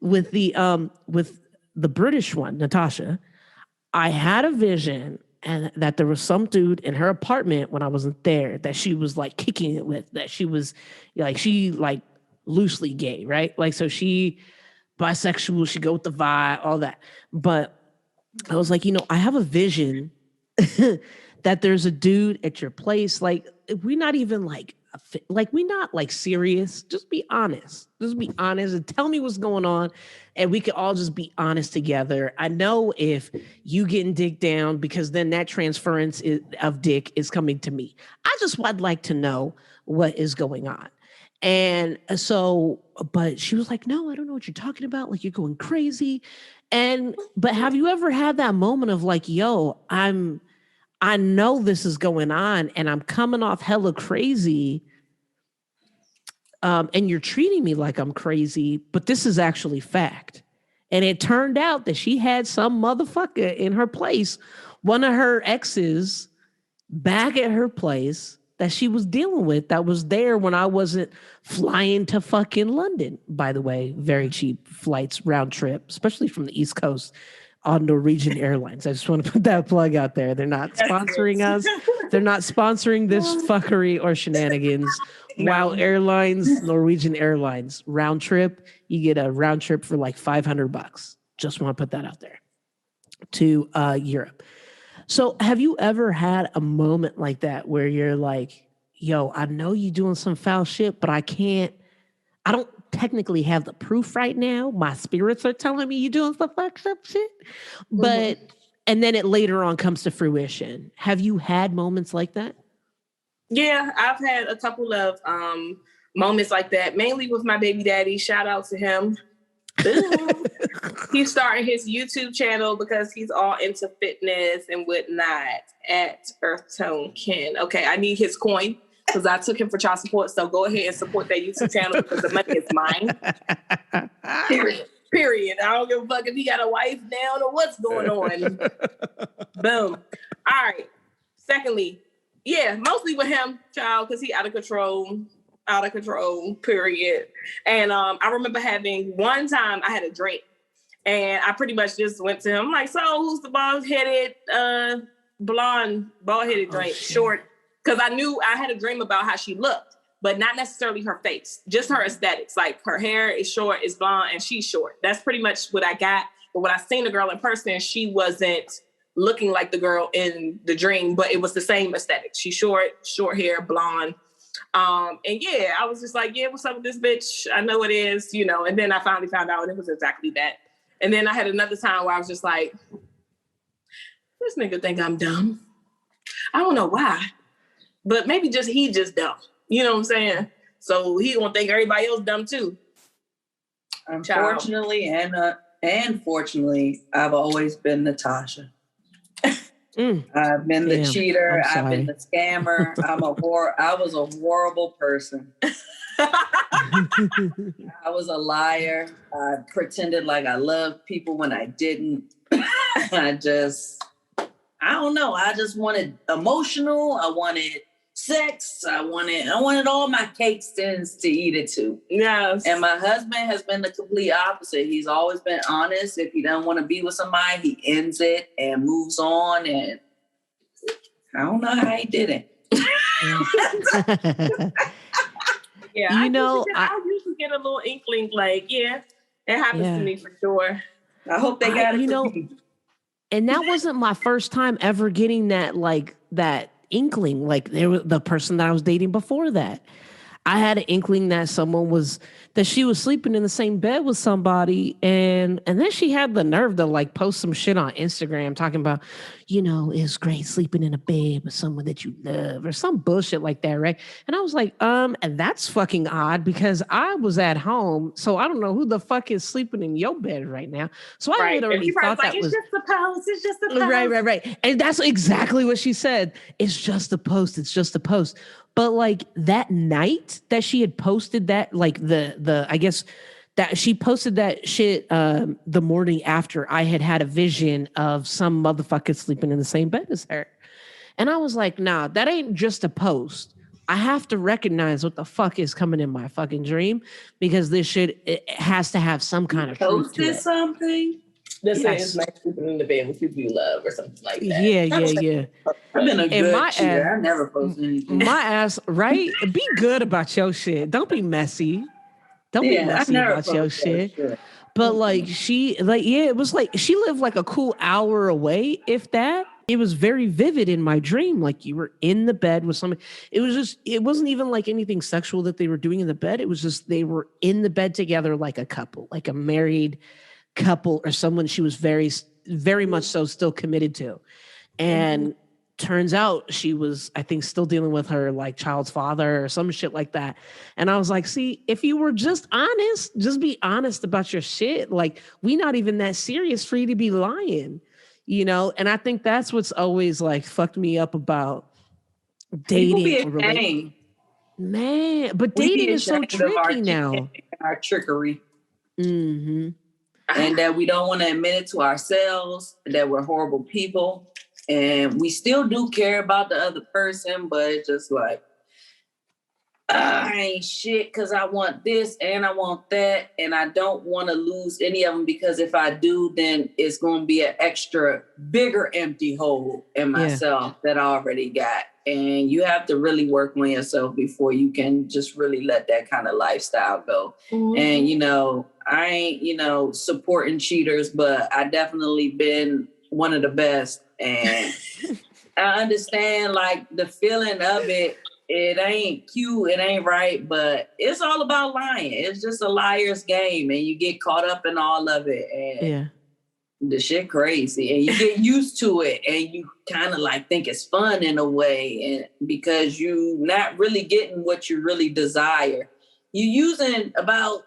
with the British one, Natasha, I had a vision and that there was some dude in her apartment when I wasn't there that she was like kicking it with, that she was like, she like loosely gay, right? Like, so she bisexual, she go with the vibe, all that. But I was like, I have a vision that there's a dude at your place. Like, we not even like we not like serious. Just be honest. Just be honest and tell me what's going on. And we could all just be honest together. I know if you getting dick down, because then that transference of dick is coming to me. I just would like to know what is going on. And so, but she was like, no, I don't know what you're talking about. Like, you're going crazy. But have you ever had that moment of like, yo, I know this is going on and I'm coming off hella crazy. And you're treating me like I'm crazy, but this is actually fact. And it turned out that she had some motherfucker in her place, one of her exes back at her place that she was dealing with, that was there when I wasn't flying to fucking London. By the way, very cheap flights, round trip, especially from the East Coast on Norwegian Airlines. I just want to put that plug out there. They're not sponsoring us. They're not sponsoring this fuckery or shenanigans. No. Wow Airlines, Norwegian Airlines, round trip. You get a round trip for like $500. Just want to put that out there to Europe. So have you ever had a moment like that where you're like, yo, I know you're doing some foul shit, but I don't technically have the proof right now. My spirits are telling me you're doing some fucked up shit. But, and then it later on comes to fruition. Have you had moments like that? Yeah, I've had a couple of moments like that, mainly with my baby daddy. Shout out to him. He's starting his YouTube channel because he's all into fitness and whatnot at Earth Tone Ken. Okay, I need his coin because I took him for child support. So go ahead and support that YouTube channel because the money is mine. Period. I don't give a fuck if he got a wife down or what's going on. Boom. All right. Secondly, yeah, mostly with him, child, because he out of control, period. And I remember having one time I had a drink and I pretty much just went to him. I'm like, so who's the bald-headed, bald-headed drink, short? Because I knew I had a dream about how she looked, but not necessarily her face, just her aesthetics. Like her hair is short, is blonde, and she's short. That's pretty much what I got. But when I seen the girl in person, she wasn't looking like the girl in the dream, but it was the same aesthetic. She's short hair, blonde. And yeah, I was just like, yeah, what's up with this bitch? I know it is, and then I finally found out it was exactly that. And then I had another time where I was just like, this nigga think I'm dumb. I don't know why, but maybe he just dumb. You know what I'm saying? So he gonna think everybody else dumb too. Unfortunately and fortunately, I've always been Natasha. I've been the cheater. I've been the scammer. I was a horrible person. I was a liar. I pretended like I loved people when I didn't. I don't know. I just wanted emotional. I wanted sex. I wanted all my cake stands to eat it too. Yes. And my husband has been the complete opposite. He's always been honest. If he doesn't want to be with somebody, he ends it and moves on. And I don't know how he did it. Yeah, I usually get a little inkling like, yeah, it happens to me for sure. I hope they got it. And that wasn't my first time ever getting that inkling. Like there was the person that I was dating before that. I had an inkling that she was sleeping in the same bed with somebody, and then she had the nerve to post some shit on Instagram talking about, it's great sleeping in a bed with someone that you love or some bullshit like that, right? And I was like, and that's fucking odd because I was at home, so I don't know who the fuck is sleeping in your bed right now. So I had already thought that was just a post. It's just a post. Right. And that's exactly what she said. It's just a post. It's just a post. But that night that she had posted that, I guess that she posted that shit the morning after, I had a vision of some motherfucker sleeping in the same bed as her. And I was like, nah, that ain't just a post. I have to recognize what the fuck is coming in my fucking dream because this shit, it has to have some kind of truth to it. Posted something? This is nice sleeping in the bed with people you love or something like that. Yeah. I've been a good my cheater. I never post anything. My ass, right? Be good about your shit. Don't be messy. Don't be messy about your shit. But like it was like she lived like a cool hour away, if that. It was very vivid in my dream. Like you were in the bed with somebody. It wasn't even like anything sexual that they were doing in the bed. It was just they were in the bed together like a couple, like a married couple or someone she was very, very much so still committed to. And turns out she was, I think, still dealing with her like child's father or some shit like that. And I was like, see, if you were just honest, just be honest about your shit. Like, we not even that serious for you to be lying, you know? And I think that's what's always like fucked me up about dating. Man, but dating is so tricky now. Our trickery. Mm-hmm. And that we don't want to admit it to ourselves, that we're horrible people. And we still do care about the other person, but it's just like, I ain't shit because I want this and I want that. And I don't want to lose any of them because if I do, then it's going to be an extra bigger empty hole in myself that I already got. And you have to really work on yourself before you can just really let that kind of lifestyle go. Mm-hmm. And, you know, I ain't, you know, supporting cheaters, but I definitely been one of the best. And I understand like the feeling of it. It ain't cute, it ain't right, but it's all about lying. It's just a liar's game and you get caught up in all of it. And the shit crazy. And you get used to it and you kind of like think it's fun in a way. And because you not really getting what you really desire. You using about,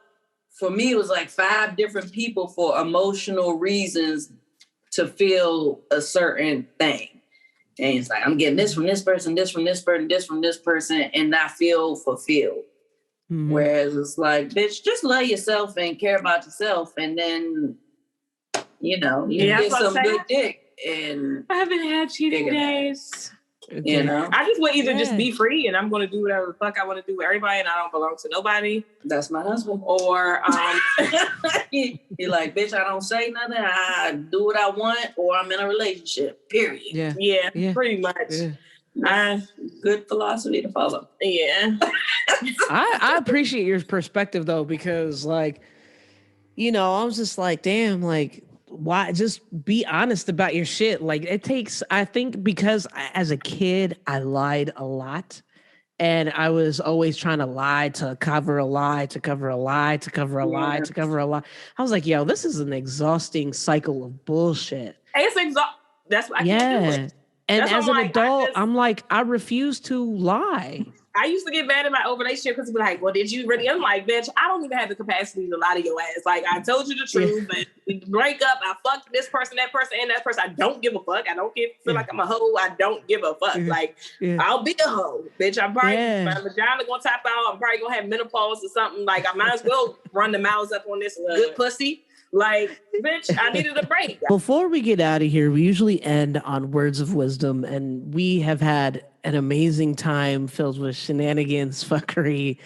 for me, it was like 5 different people for emotional reasons to feel a certain thing. And it's like, I'm getting this from this person, this from this person, this from this person, and not feel fulfilled. Mm-hmm. Whereas it's like, bitch, just love yourself and care about yourself. And then, you know, you get some good dick. And I haven't had cheating days. Okay. You know, I just want either just be free and I'm going to do whatever the fuck I want to do with everybody and I don't belong to nobody. That's my husband. Or you're like, bitch, I don't say nothing. I do what I want, or I'm in a relationship. Period. Yeah. Pretty much. Yeah. Good philosophy to follow. Yeah. I appreciate your perspective though, because like, you know, I was just like, damn, like, why just be honest about your shit? Like it takes, I think because as a kid, I lied a lot and I was always trying to lie to cover a lie, to cover a lie, to cover a lie, to cover a lie. I was like, yo, this is an exhausting cycle of bullshit. It's that's what I can't do it. And as an adult, I'm like, I refuse to lie. I used to get mad at my old relationship because it'd be like, well, did you really? I'm like, bitch, I don't even have the capacity to lie to your ass. Like, I told you the truth, but we break up. I fucked this person, and that person. I don't give a fuck. I don't feel like I'm a hoe. I don't give a fuck. Like, I'll be a hoe, bitch. I'm probably, my vagina gonna tap out. I'm probably gonna have menopause or something. Like, I might as well run the mouths up on this good pussy. Like, bitch, I needed a break. Before we get out of here, we usually end on words of wisdom, and we have had an amazing time filled with shenanigans, fuckery,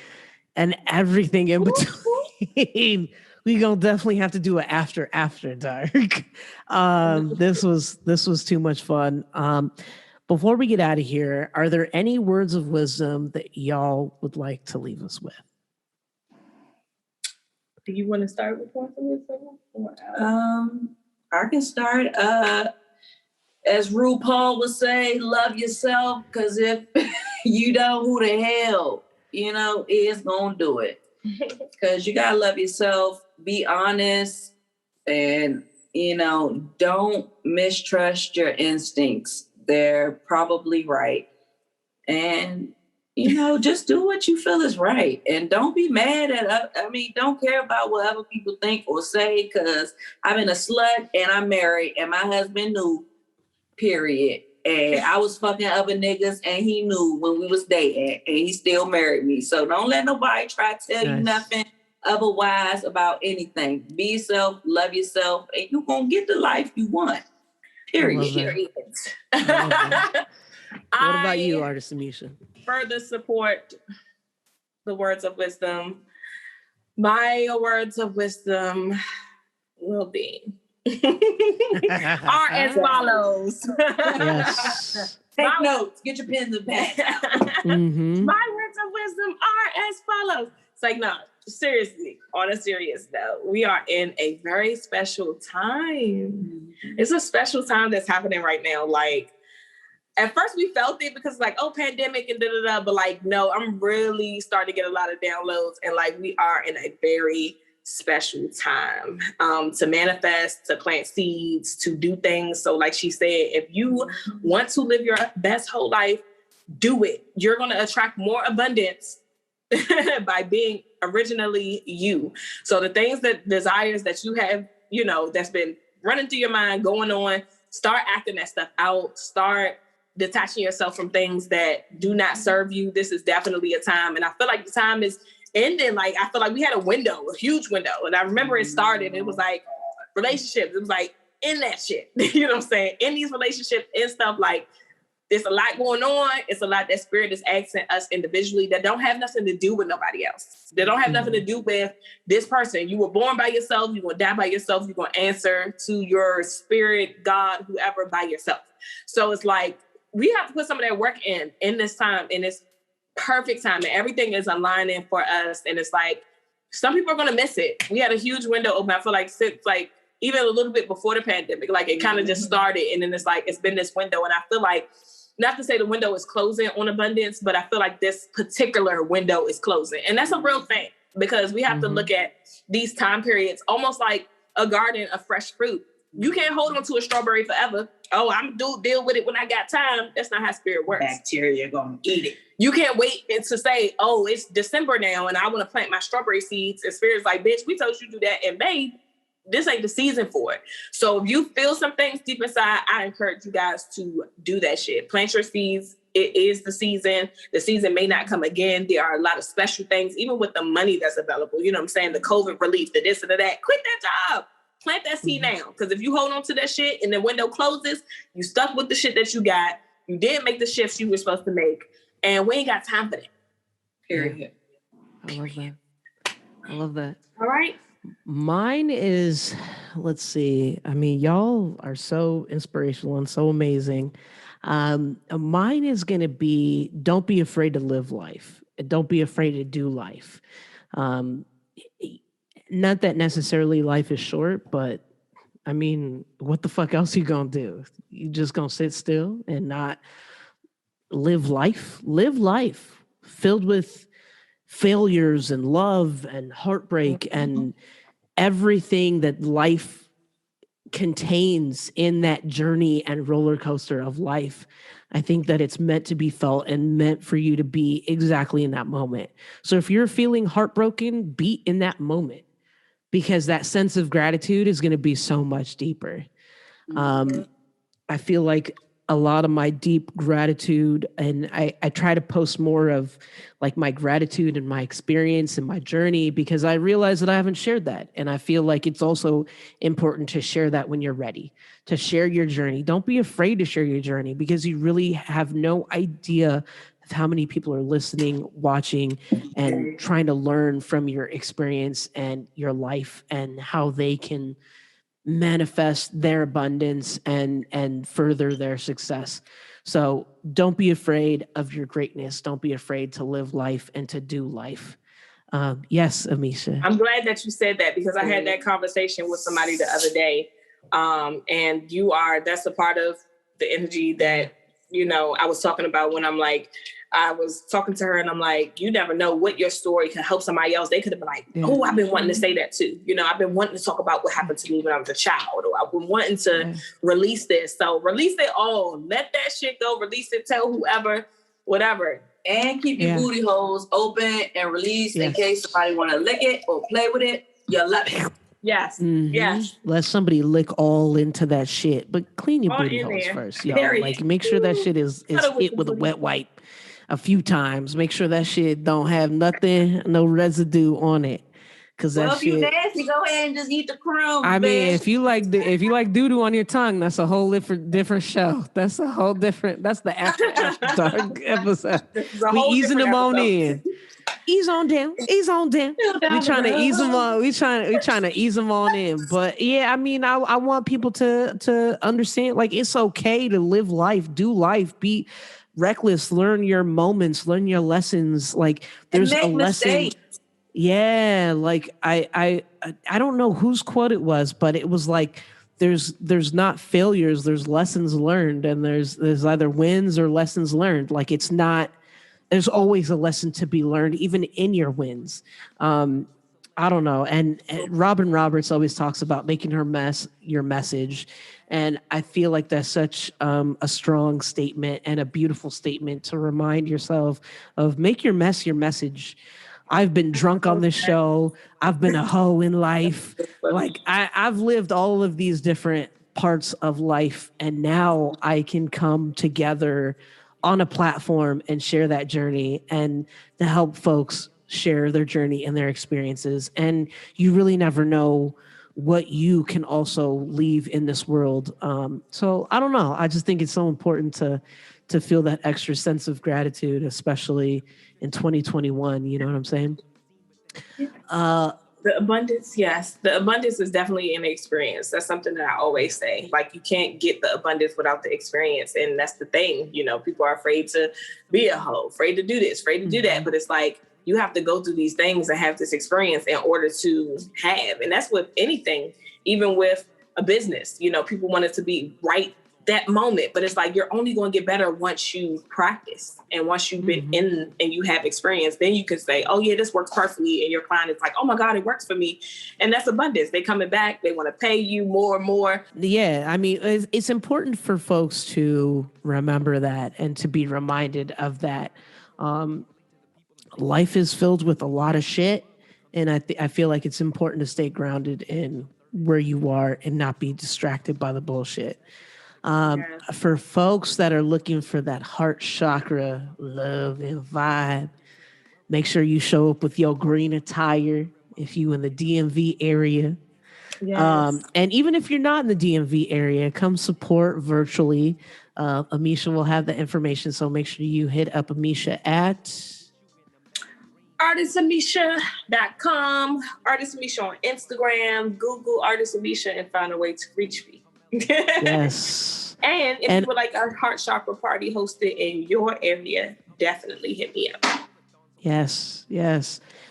and everything in between. We gonna definitely have to do it after dark. This was too much fun. Before we get out of here, are there any words of wisdom that y'all would like to leave us with? Do you want to start with words of wisdom? I can start. As RuPaul would say, love yourself, because if you don't, who the hell, you know, is gonna do it? Because you gotta love yourself, be honest, and, you know, don't mistrust your instincts. They're probably right. And, you know, just do what you feel is right. And don't be mad at, don't care about what other people think or say, because I've been a slut and I'm married and my husband knew, period. And I was fucking other niggas and he knew when we was dating and he still married me. So don't let nobody try to tell you nothing otherwise about anything. Be yourself, love yourself, and you're going to get the life you want. Period. What about you, Artist Ameshia? Further support the words of wisdom. My words of wisdom will be, are as follows. Yes. Take notes. Get your pens and pads out. Mm-hmm. My words of wisdom are as follows. It's like, no, seriously, on a serious note, we are in a very special time. It's a special time that's happening right now. Like, at first we felt it because like, oh, pandemic and da-da-da, but like, no, I'm really starting to get a lot of downloads, and like, we are in a very special time to manifest, to plant seeds, to do things. So like she said, if you want to live your best whole life, do it. You're going to attract more abundance by being originally you. So the things that desires that you have, you know, that's been running through your mind, going on, start acting that stuff out, start detaching yourself from things that do not serve you. This is definitely a time. And I feel like the time is ending. Like, I feel like we had a window, a huge window. And I remember it started, it was like relationships. It was like in that shit, you know what I'm saying? In these relationships and stuff, like there's a lot going on. It's a lot that spirit is asking us individually that don't have nothing to do with nobody else. They don't have nothing to do with this person. You were born by yourself. You're going to die by yourself. You're going to answer to your spirit, God, whoever, by yourself. So it's like, we have to put some of that work in this time, in this perfect time, and everything is aligning for us. And it's like, some people are going to miss it. We had a huge window open. I feel like since like even a little bit before the pandemic, like it kind of just started. And then it's like, it's been this window. And I feel like, not to say the window is closing on abundance, but I feel like this particular window is closing. And that's a real thing, because we have to look at these time periods almost like a garden of fresh fruit. You can't hold on to a strawberry forever. Oh, I'm deal with it when I got time. That's not how spirit works. Bacteria gonna eat it. You can't wait and to say, oh, it's December now and I want to plant my strawberry seeds. And spirit's like, bitch, we told you to do that in May. This ain't the season for it. So if you feel some things deep inside, I encourage you guys to do that shit. Plant your seeds. It is the season. The season may not come again. There are a lot of special things, even with the money that's available. You know what I'm saying? The COVID relief, the this and the that. Quit that job. Plant that seed now. Because if you hold on to that shit and the window closes, you stuck with the shit that you got. You didn't make the shifts you were supposed to make. And we ain't got time for that. Period. I love that. I love that. All right. Mine is, let's see. I mean, y'all are so inspirational and so amazing. Mine is going to be, don't be afraid to live life. Don't be afraid to do life. Not that necessarily life is short, but I mean, what the fuck else you gonna do? You just gonna sit still and not live life? Live life filled with failures and love and heartbreak and everything that life contains in that journey and roller coaster of life. I think that it's meant to be felt and meant for you to be exactly in that moment. So if you're feeling heartbroken, be in that moment, because that sense of gratitude is going to be so much deeper. I feel like a lot of my deep gratitude, and I try to post more of like my gratitude and my experience and my journey, because I realize that I haven't shared that. And I feel like it's also important to share that when you're ready, to share your journey. Don't be afraid to share your journey, because you really have no idea of how many people are listening, watching, and trying to learn from your experience and your life and how they can manifest their abundance and further their success. So don't be afraid of your greatness. Don't be afraid to live life and to do life. Yes, Ameshia. I'm glad that you said that, because I had that conversation with somebody the other day. And that's a part of the energy that, you know, I was talking about when I'm like, I was talking to her and I'm like, you never know what your story can help somebody else. They could have been like, oh, I've been wanting to say that too. You know, I've been wanting to talk about what happened to me when I was a child, or I've been wanting to release this. So release it all. Let that shit go. Release it. Tell whoever, whatever. And keep your booty holes open and released in case somebody want to lick it or play with it. You love it. Yes. Mm-hmm. Yes. Let somebody lick all into that shit, but clean your booty holes first, y'all. Period. Like, make sure that shit is hit with a wet wipe a few times. Make sure that shit don't have nothing, no residue on it. Cause Well, that if you shit. nasty, go ahead and just eat the crumbs. I mean, bitch. if you like doo-doo on your tongue, that's a whole different show. That's a whole different. That's the after dark episode. This is a We whole easing different them on episode. in. Ease on down. Ease on down. We trying to ease them on. We trying to ease them on in. But yeah, I mean, I want people to understand. Like, it's okay to live life, do life, be reckless, learn your moments, learn your lessons. Like, there's and a make lesson. mistakes. Yeah, like I don't know whose quote it was, but it was like there's not failures, there's lessons learned, and there's either wins or lessons learned. Like, it's not, there's always a lesson to be learned, even in your wins. I don't know. And Robin Roberts always talks about making her mess your message. And I feel like that's such a strong statement and a beautiful statement to remind yourself of: make your mess your message. I've been drunk on this show. I've been a hoe in life. Like, I've lived all of these different parts of life, and now I can come together on a platform and share that journey and to help folks share their journey and their experiences. And you really never know what you can also leave in this world. So I don't know. I just think it's so important to feel that extra sense of gratitude, especially in 2021. You know what I'm saying? The abundance, yes. The abundance is definitely an experience. That's something that I always say. Like, you can't get the abundance without the experience. And that's the thing. You know, people are afraid to be a hoe, afraid to do this, afraid to do that. But it's like, you have to go through these things and have this experience in order to have. And that's with anything, even with a business. You know, people want it to be right that moment, but it's like, you're only going to get better once you practice, and once you've been in and you have experience, then you can say, oh yeah, this works perfectly. And your client is like, oh my God, it works for me. And that's abundance. They coming back. They want to pay you more and more. Yeah. I mean, it's important for folks to remember that and to be reminded of that. Life is filled with a lot of shit. And I feel like it's important to stay grounded in where you are and not be distracted by the bullshit. For folks that are looking for that heart chakra love and vibe, make sure you show up with your green attire if you in the DMV area. Yes. And even if you're not in the DMV area, come support virtually. Ameshia will have the information, so make sure you hit up Ameshia at artistameshia.com, Artist Ameshia on Instagram, Google Artist Ameshia, and find a way to reach me. Yes. And if you would like a heart chakra party hosted in your area, definitely hit me up. Yes,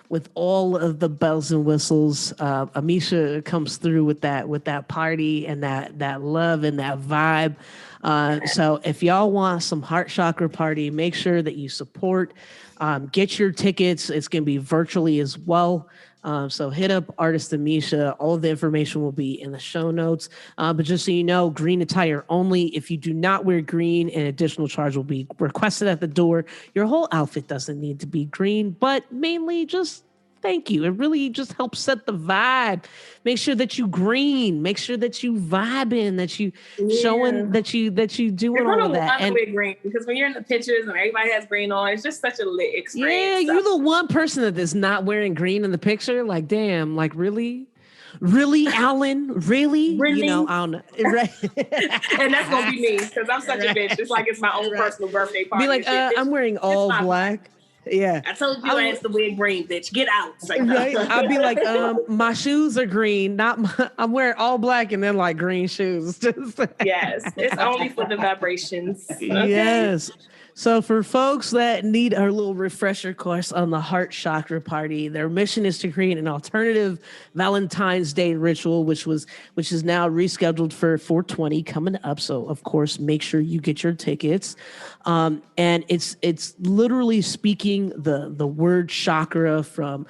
with all of the bells and whistles. Ameshia comes through with that party and that love and that vibe. So if y'all want some heart chakra party, make sure that you support. Get your tickets. It's going to be virtually as well. So hit up Artist Ameshia. All of the information will be in the show notes. But just so you know, green attire only. If you do not wear green, an additional charge will be requested at the door. Your whole outfit doesn't need to be green, but mainly just thank you. It really just helps set the vibe. Make sure that you green. Make sure that you vibing, that you showing that you doing all of that. And wear green, because when you're in the pictures and everybody has green on, it's just such a lit experience. Yeah, you're the one person that is not wearing green in the picture. Like, damn, like really, Alan, really? You know, I don't know. Right. And that's gonna be me, because I'm such a bitch. It's like it's my own personal birthday party. Be like, I'm wearing all black. Yeah. I told you I asked to wear green, bitch. Get out. Like, right? I'll be like, my shoes are green, I'm wearing all black and then like green shoes. Yes, it's only for the vibrations. Okay? Yes. So for folks that need our little refresher course on the Heart Chakra Party, their mission is to create an alternative Valentine's Day ritual, which is now rescheduled for 4/20 coming up. So of course, make sure you get your tickets. And it's literally speaking the word chakra from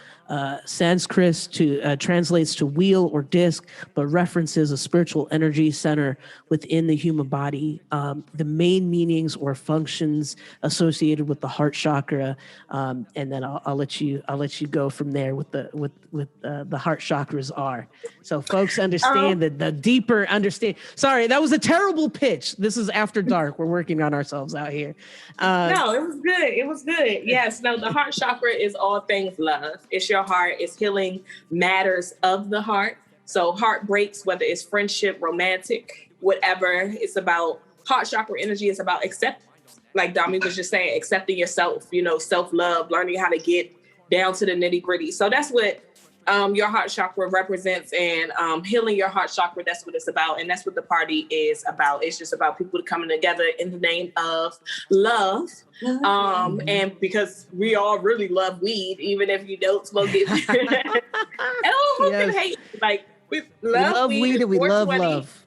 Sanskrit to translates to wheel or disc, but references a spiritual energy center within the human body. The main meanings or functions associated with the heart chakra, and then I'll let you go from there with the heart chakras are. So folks understand that the deeper understand. Sorry, that was a terrible pitch. This is after dark. We're working on ourselves out here. No, it was good. It was good. Yes. No, the heart chakra is all things love. It's your heart. It's healing matters of the heart. So heartbreaks, whether it's friendship, romantic, whatever, it's about heart chakra energy. It's about like Domi was just saying, accepting yourself, self-love, learning how to get down to the nitty-gritty. So that's what your heart chakra represents, and healing your heart chakra, that's what it's about. And that's what the party is about. It's just about people coming together in the name of love. And because we all really love weed, even if you don't smoke it. Who can hate? Like, we love weed and we love love.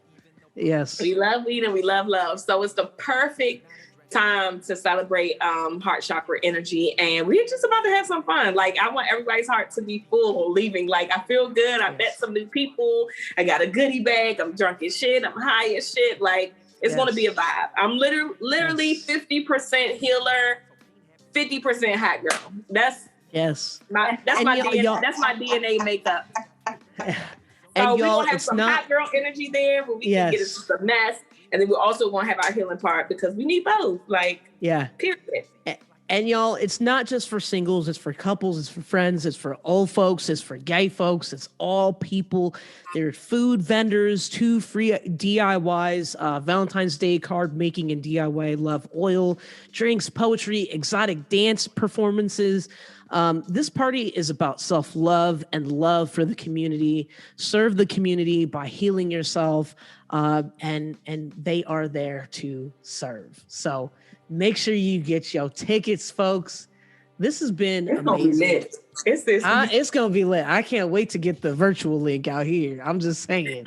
Yes. We love weed and we love love. So it's the perfect time to celebrate heart chakra energy, and we're just about to have some fun. Like, I want everybody's heart to be full leaving. Like, I feel good. I met some new people. I got a goodie bag. I'm drunk as shit. I'm high as shit. Like, it's going to be a vibe. I'm literally 50% healer, 50% hot girl. That's my DNA. That's my DNA makeup. So we're going to have some hot girl energy there where we can get into the mess. And then we're also going to have our healing part because we need both. Like, period. And y'all, it's not just for singles. It's for couples. It's for friends. It's for old folks. It's for gay folks. It's all people. There's food vendors, 2 free DIYs, Valentine's Day card making and DIY love oil, drinks, poetry, exotic dance performances. This party is about self-love and love for the community. Serve the community by healing yourself, and they are there to serve. So make sure you get your tickets, folks. This has been amazing. It's gonna be lit. I can't wait to get the virtual link out here. I'm just saying.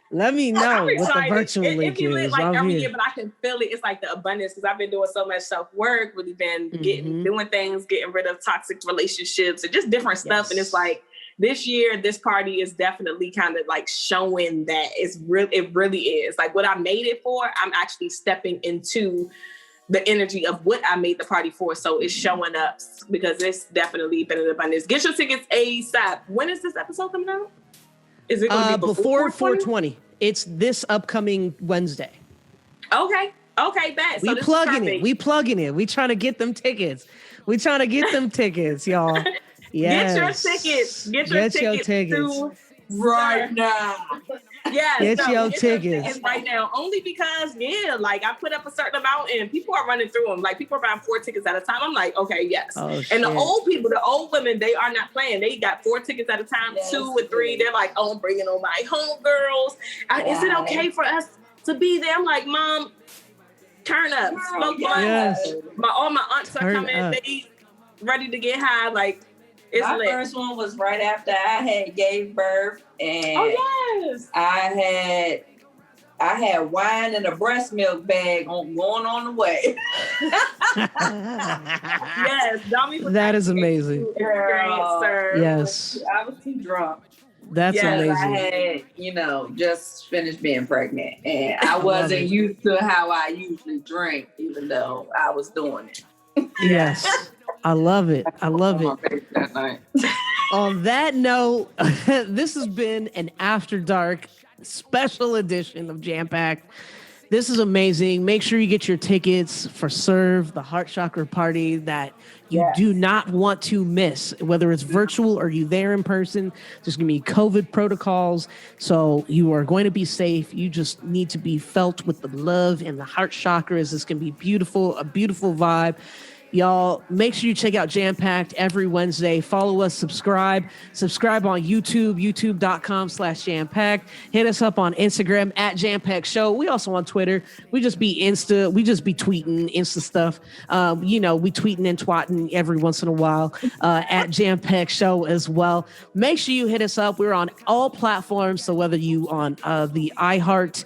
Let me know what the virtual link is. Lit like every year, but I can feel it. It's like the abundance because I've been doing so much self-work, really been doing things, getting rid of toxic relationships and just different stuff. And it's like this year, this party is definitely kind of like showing that it really is. Like what I made it for, I'm actually stepping into the energy of what I made the party for. So it's showing up because it's definitely been an abundance. Get your tickets ASAP. When is this episode coming out? Is it going to be before 420? It's this upcoming Wednesday. Okay, bet. We plugging it. We trying to get them tickets. Y'all. Yes. Get your tickets. Right now. Yeah, get your tickets right now. Only because, like I put up a certain amount and people are running through them. Like people are buying 4 tickets at a time. I'm like, okay, yes. And the old people, the old women, they are not playing. They got 4 tickets at a time, 2 or 3. They're like, oh, I'm bringing on my homegirls. Is it okay for us to be there? I'm like, Mom, turn up. Smoke blunts. All my aunts are coming. They ready to get high. Like, it's my lit. First one was right after I had gave birth, and I had wine in a breast milk bag going on the way. Yes, Domi was that is amazing. Yes, I was too drunk. That's amazing. I had, just finished being pregnant, and I wasn't used to how I usually drink, even though I was doing it. Yes. I love it. That night. On that note, this has been an After Dark special edition of JAMPACKED. This is amazing. Make sure you get your tickets for SERVE, the Heart Chakra Party that you do not want to miss, whether it's virtual or you there in person. There's going to be COVID protocols, so you are going to be safe. You just need to be felt with the love and the heart chakras. It's going to be beautiful, a beautiful vibe. Y'all, make sure you check out JAMPACKED every Wednesday. Follow us, subscribe on YouTube, youtube.com/JAMPACKED. Hit us up on Instagram @JAMPACKED Show. We also on Twitter. We just be tweeting Insta stuff. We tweeting and twatting every once in a while @JAMPACKED Show as well. Make sure you hit us up. We're on all platforms. So whether you on the iHeart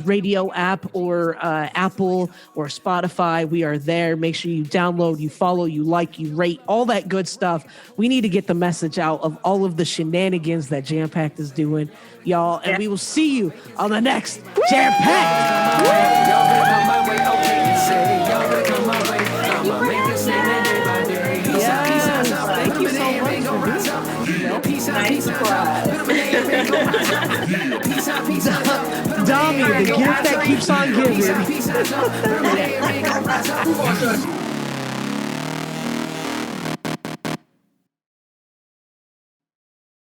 radio app or Apple or Spotify, we are there. Make sure you download, you follow, you like, you rate, all that good stuff. We need to get the message out of all of the shenanigans that JAMPACKED is doing, y'all. And we will see you on the next JAMPACKED. Y'all better come my way, okay, say. Y'all better come my way. I'ma make a statement day by day. Peace out, peace out. Thank you so much for Peace out, peace out. Peace out, peace out. Domi, the gift that keeps on giving. Peace out, peace out.